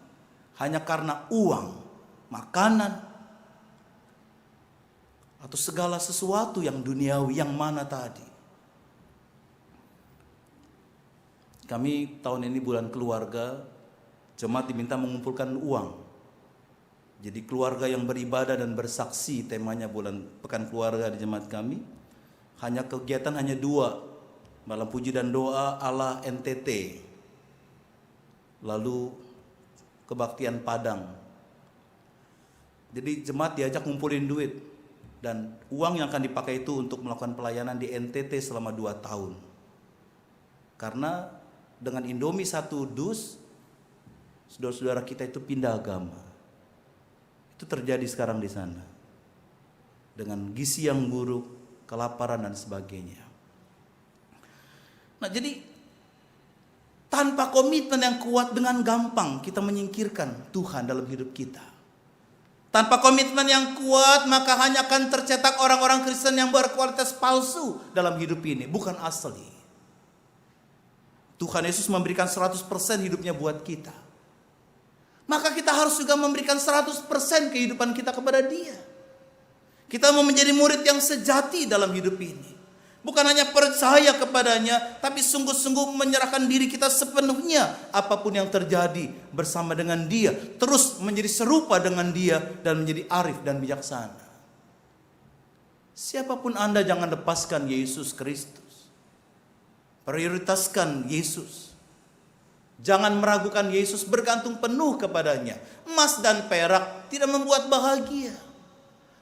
hanya karena uang, makanan, atau segala sesuatu yang duniawi yang mana tadi. Kami tahun ini bulan keluarga, jemaat diminta mengumpulkan uang. Jadi keluarga yang beribadah dan bersaksi, temanya bulan pekan keluarga di jemaat kami. Hanya kegiatan hanya 2, malam puji dan doa ala NTT. Lalu kebaktian Padang. Jadi jemaat diajak ngumpulin duit, dan uang yang akan dipakai itu untuk melakukan pelayanan di NTT selama 2 tahun. Karena dengan Indomie 1 dus, saudara-saudara kita itu pindah agama. Itu terjadi sekarang di sana. Dengan gizi yang buruk, kelaparan dan sebagainya. Nah, jadi tanpa komitmen yang kuat, dengan gampang kita menyingkirkan Tuhan dalam hidup kita. Tanpa komitmen yang kuat, maka hanya akan tercetak orang-orang Kristen yang berkualitas palsu dalam hidup ini, bukan asli. Tuhan Yesus memberikan 100% hidupnya buat kita. Maka kita harus juga memberikan 100% kehidupan kita kepada Dia. Kita mau menjadi murid yang sejati dalam hidup ini. Bukan hanya percaya kepadanya, tapi sungguh-sungguh menyerahkan diri kita sepenuhnya apapun yang terjadi bersama dengan Dia. Terus menjadi serupa dengan Dia dan menjadi arif dan bijaksana. Siapapun Anda, jangan lepaskan Yesus Kristus. Prioritaskan Yesus. Jangan meragukan Yesus, bergantung penuh kepadanya. Emas dan perak tidak membuat bahagia.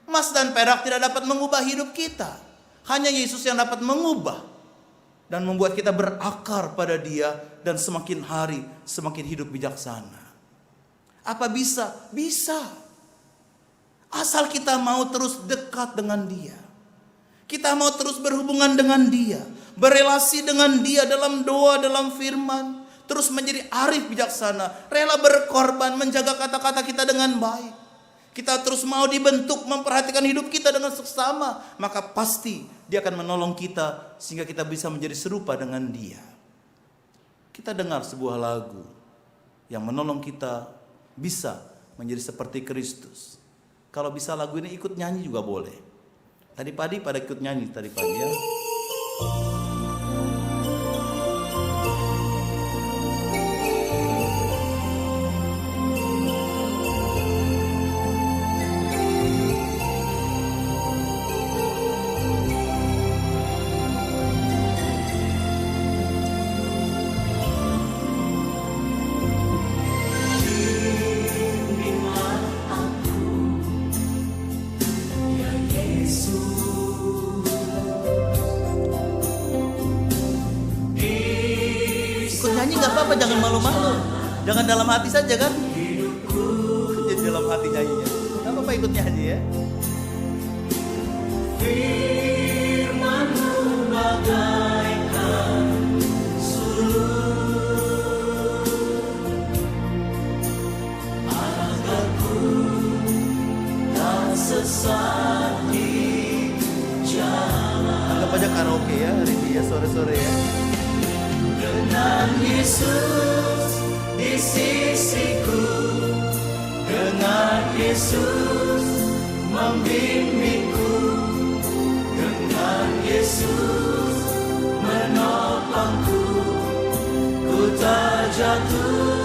Emas dan perak tidak dapat mengubah hidup kita. Hanya Yesus yang dapat mengubah dan membuat kita berakar pada Dia dan semakin hari semakin hidup bijaksana. Apa bisa? Bisa. Asal kita mau terus dekat dengan Dia. Kita mau terus berhubungan dengan Dia, berelasi dengan Dia dalam doa, dalam firman, terus menjadi arif bijaksana, rela berkorban, menjaga kata-kata kita dengan baik. Kita terus mau dibentuk, memperhatikan hidup kita dengan seksama, maka pasti Dia akan menolong kita sehingga kita bisa menjadi serupa dengan Dia. Kita dengar sebuah lagu yang menolong kita bisa menjadi seperti Kristus. Kalau bisa lagu ini ikut nyanyi juga boleh. Tadi pagi pada ikut nyanyi tadi pagi ya. Nggak apa-apa, jangan malu-malu, jangan dalam hati saja kan, jadi dalam hati nyanyinya, nggak apa-apa ikut nyanyi ya. Firman-Mu bagaikan surut, agarku tak sesat di jalan. Anggap aja karaoke ya hari ini ya, sore-sore ya. Dengan Yesus di sisiku, dengan Yesus membimbingku, dengan Yesus menopangku, ku tak jatuh.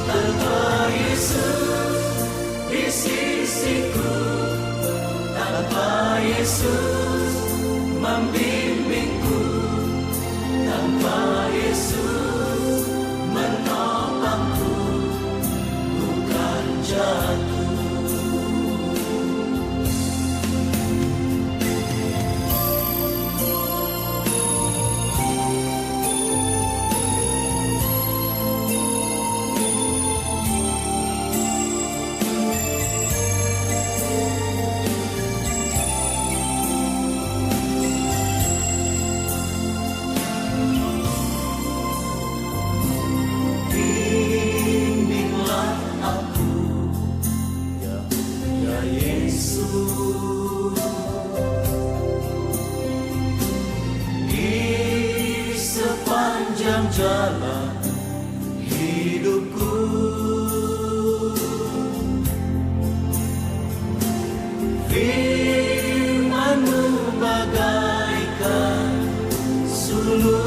Tanpa Yesus di sisiku, tanpa Yesus membimbingku, tanpa Yesus menopangku, bukan jatuh. sepanjang jalan hidupku. Firman-Mu bagaikan sulur,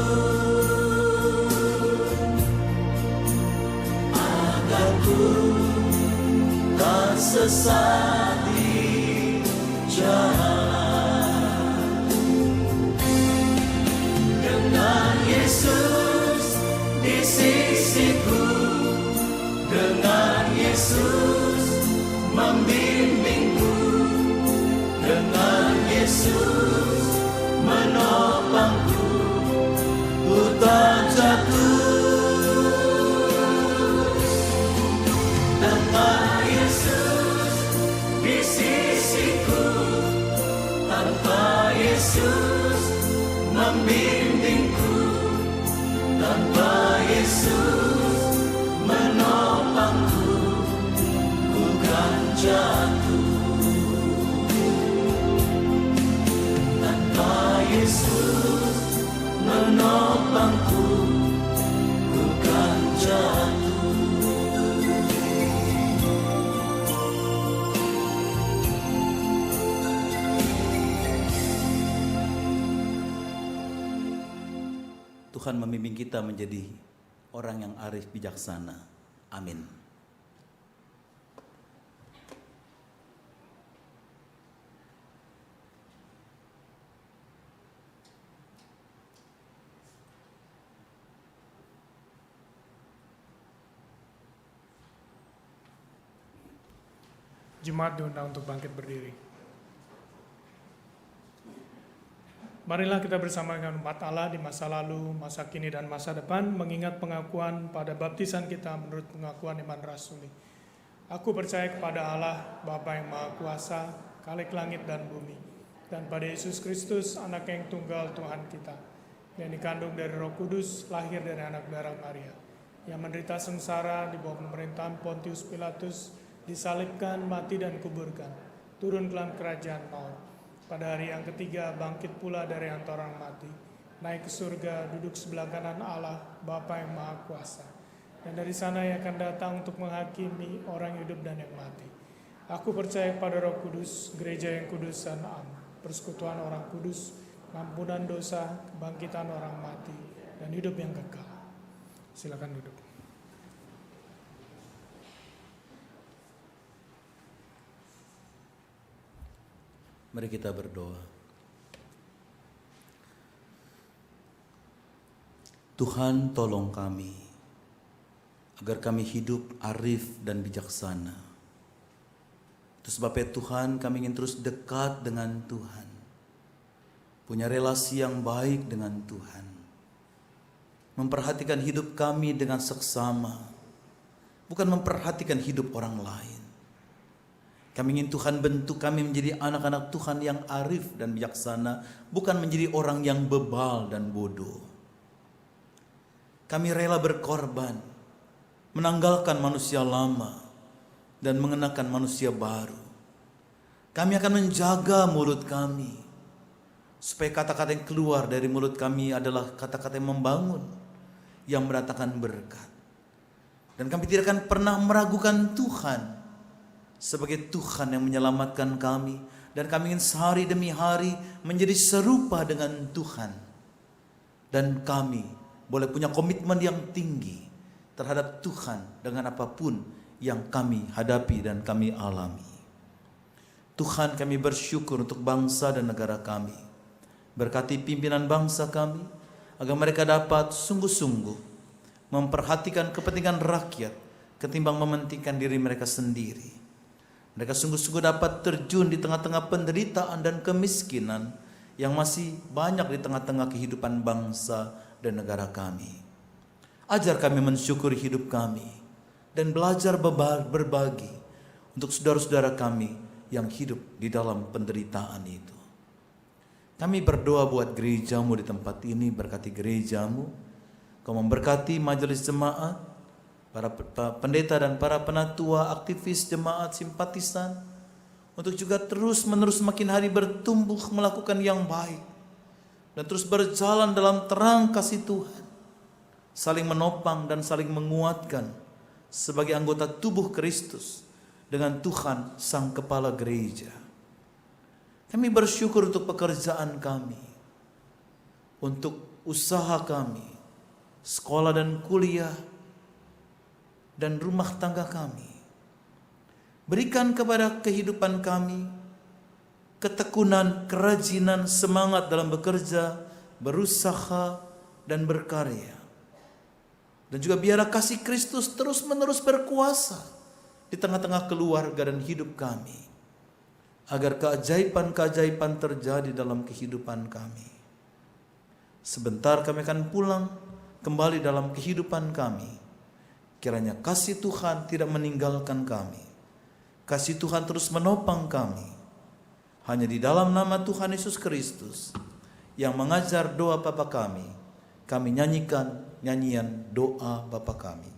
agar ku tak sesat di jalan. Dengan Yesus di sisiku, dengan Yesus membimbingku, dengan Yesus menopangku, ku tak jatuh. Dengan Yesus di sisiku, tanpa Yesus membimbingku, tanpa Yesus menopangku, ku kan jatuh. Tanpa Yesus menopangku, ku kan jatuh. Tuhan membimbing kita menjadi orang yang arif bijaksana. Amin. Jemaat diundang untuk bangkit berdiri. Marilah kita bersama dengan umat Allah di masa lalu, masa kini, dan masa depan mengingat pengakuan pada baptisan kita menurut pengakuan iman rasuli. Aku percaya kepada Allah, Bapa yang Maha Kuasa, Khalik langit dan bumi, dan pada Yesus Kristus, Anak yang tunggal Tuhan kita, yang dikandung dari Roh Kudus, lahir dari anak darah Maria, yang menderita sengsara di bawah pemerintahan Pontius Pilatus, disalibkan, mati dan kuburkan, turun ke dalam kerajaan maut. Pada hari yang ketiga bangkit pula dari antara orang mati, naik ke surga, duduk sebelah kanan Allah, Bapa yang Maha Kuasa. Dan dari sana ia akan datang untuk menghakimi orang hidup dan yang mati. Aku percaya pada Roh Kudus, gereja yang kudus dan am, persekutuan orang kudus, ampunan dosa, kebangkitan orang mati, dan hidup yang kekal. Silakan duduk. Mari kita berdoa. Tuhan, tolong kami agar kami hidup arif dan bijaksana. Itu sebabnya Tuhan, kami ingin terus dekat dengan Tuhan, punya relasi yang baik dengan Tuhan, memperhatikan hidup kami dengan seksama, bukan memperhatikan hidup orang lain. Kami ingin Tuhan bentuk kami menjadi anak-anak Tuhan yang arif dan bijaksana, bukan menjadi orang yang bebal dan bodoh. Kami rela berkorban, menanggalkan manusia lama dan mengenakan manusia baru. Kami akan menjaga mulut kami, supaya kata-kata yang keluar dari mulut kami adalah kata-kata yang membangun, yang mendatangkan berkat. Dan kami tidak akan pernah meragukan Tuhan sebagai Tuhan yang menyelamatkan kami, dan kami ingin sehari demi hari menjadi serupa dengan Tuhan, dan kami boleh punya komitmen yang tinggi terhadap Tuhan dengan apapun yang kami hadapi dan kami alami. Tuhan, kami bersyukur untuk bangsa dan negara kami. Berkati pimpinan bangsa kami agar mereka dapat sungguh-sungguh memperhatikan kepentingan rakyat ketimbang mementingkan diri mereka sendiri. Mereka sungguh-sungguh dapat terjun di tengah-tengah penderitaan dan kemiskinan yang masih banyak di tengah-tengah kehidupan bangsa dan negara kami. Ajar kami mensyukuri hidup kami dan belajar berbagi untuk saudara-saudara kami yang hidup di dalam penderitaan itu. Kami berdoa buat gerejamu di tempat ini, berkati gerejamu. Kau memberkati majelis jemaat, para pendeta dan para penatua, aktivis jemaat, simpatisan, untuk juga terus-menerus makin hari bertumbuh melakukan yang baik dan terus berjalan dalam terang kasih Tuhan, saling menopang dan saling menguatkan sebagai anggota tubuh Kristus dengan Tuhan Sang Kepala Gereja. Kami bersyukur untuk pekerjaan kami, untuk usaha kami, sekolah dan kuliah, dan rumah tangga kami. Berikan kepada kehidupan kami ketekunan, kerajinan, semangat dalam bekerja, berusaha, dan berkarya. Dan juga biarlah kasih Kristus terus-menerus berkuasa di tengah-tengah keluarga dan hidup kami, agar keajaiban-keajaiban terjadi dalam kehidupan kami. Sebentar kami akan pulang kembali dalam kehidupan kami. Kiranya kasih Tuhan tidak meninggalkan kami. Kasih Tuhan terus menopang kami. Hanya di dalam nama Tuhan Yesus Kristus yang mengajar doa Bapa kami nyanyikan nyanyian doa Bapa kami.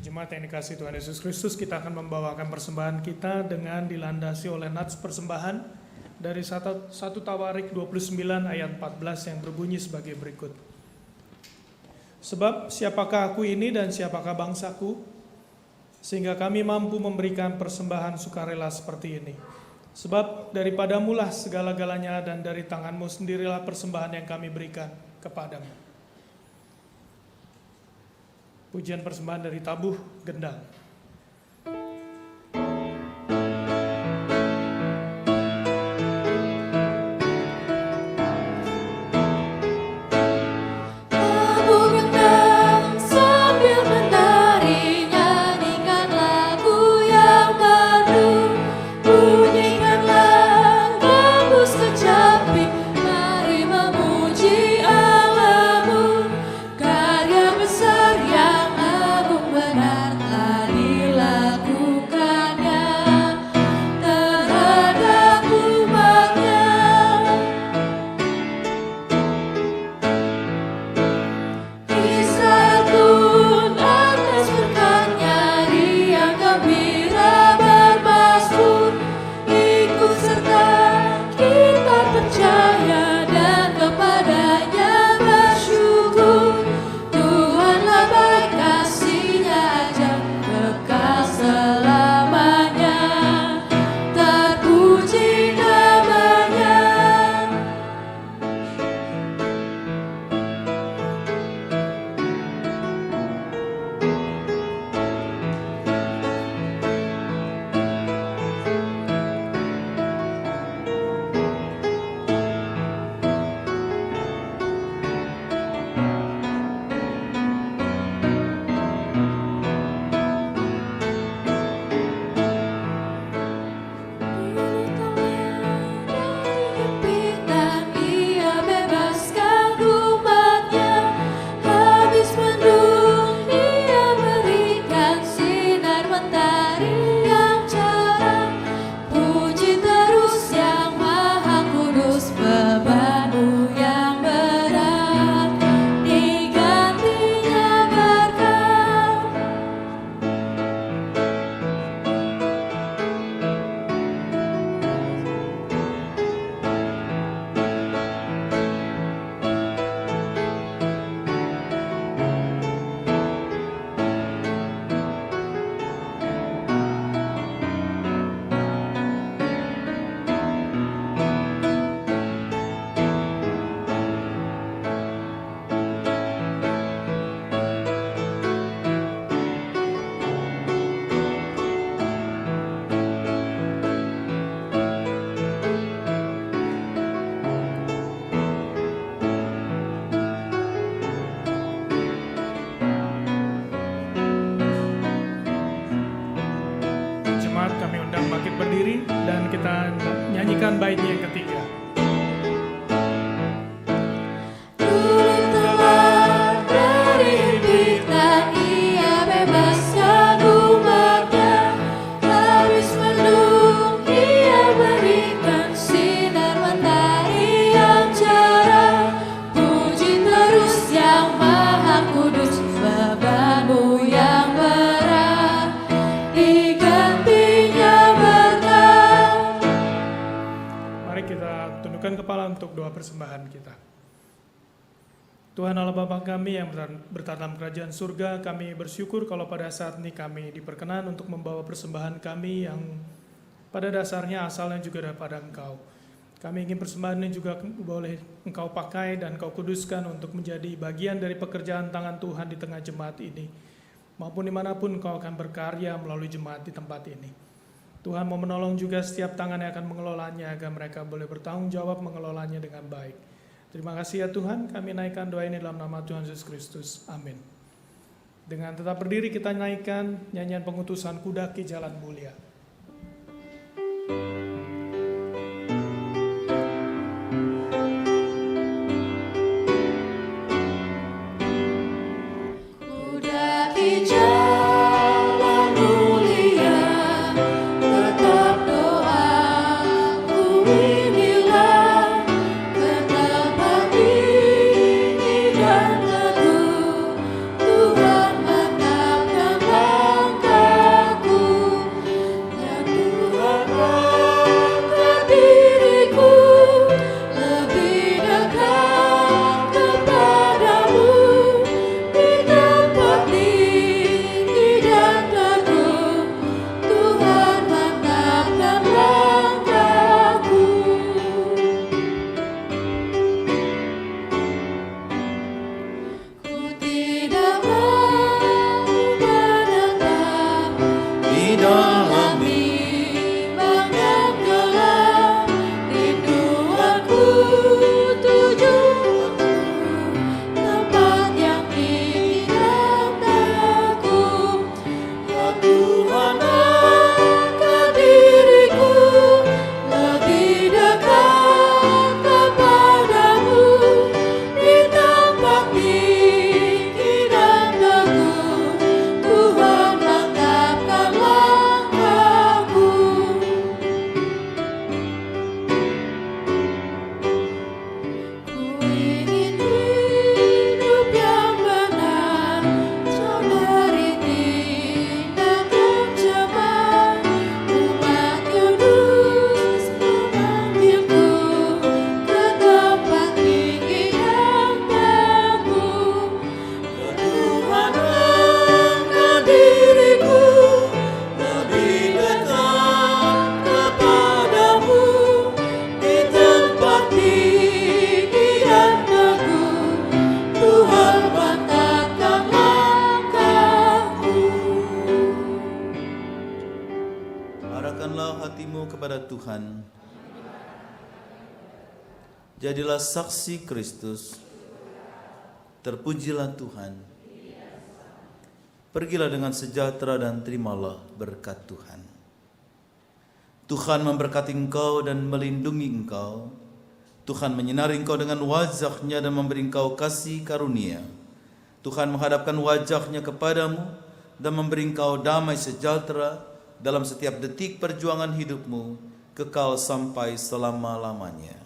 Jemaat yang dikasihi Tuhan Yesus Kristus, kita akan membawakan persembahan kita dengan dilandasi oleh nats persembahan dari 1 Tawarik 29 ayat 14 yang berbunyi sebagai berikut. Sebab siapakah aku ini dan siapakah bangsaku, sehingga kami mampu memberikan persembahan sukarela seperti ini. Sebab daripadamulah segala-galanya dan dari tanganmu sendirilah persembahan yang kami berikan kepadamu. Pujian persembahan dari tabuh gendang. Karya besar yang agung benar tadi. kita nyanyikan baitnya yang ketiga. Kepala untuk doa persembahan kita. Tuhan Allah Bapa kami yang bertata dalam kerajaan surga, kami bersyukur kalau pada saat ini kami diperkenan untuk membawa persembahan kami yang pada dasarnya asalnya juga daripada Engkau. Kami ingin persembahan ini juga boleh Engkau pakai dan Engkau kuduskan untuk menjadi bagian dari pekerjaan tangan Tuhan di tengah jemaat ini, maupun dimanapun Engkau akan berkarya melalui jemaat di tempat ini. Tuhan mau menolong juga setiap tangan yang akan mengelolanya agar mereka boleh bertanggung jawab mengelolanya dengan baik. Terima kasih ya Tuhan, kami naikkan doa ini dalam nama Tuhan Yesus Kristus. Amin. Dengan tetap berdiri kita naikkan nyanyian pengutusan Kudaki Jalan Mulia. Tuhan. Jadilah saksi Kristus. Terpujilah Tuhan. Pergilah dengan sejahtera dan terimalah berkat Tuhan. Tuhan memberkati engkau dan melindungi engkau. Tuhan menyinari engkau dengan wajah-Nya dan memberi engkau kasih karunia. Tuhan menghadapkan wajah-Nya kepadamu dan memberi engkau damai sejahtera dalam setiap detik perjuangan hidupmu, kekal sampai selama-lamanya.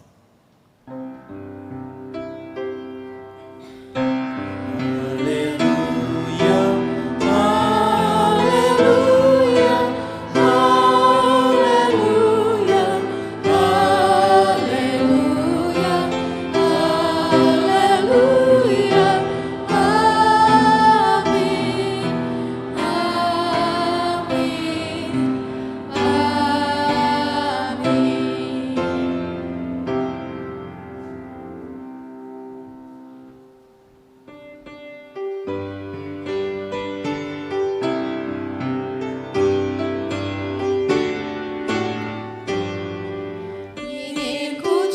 Ingin ku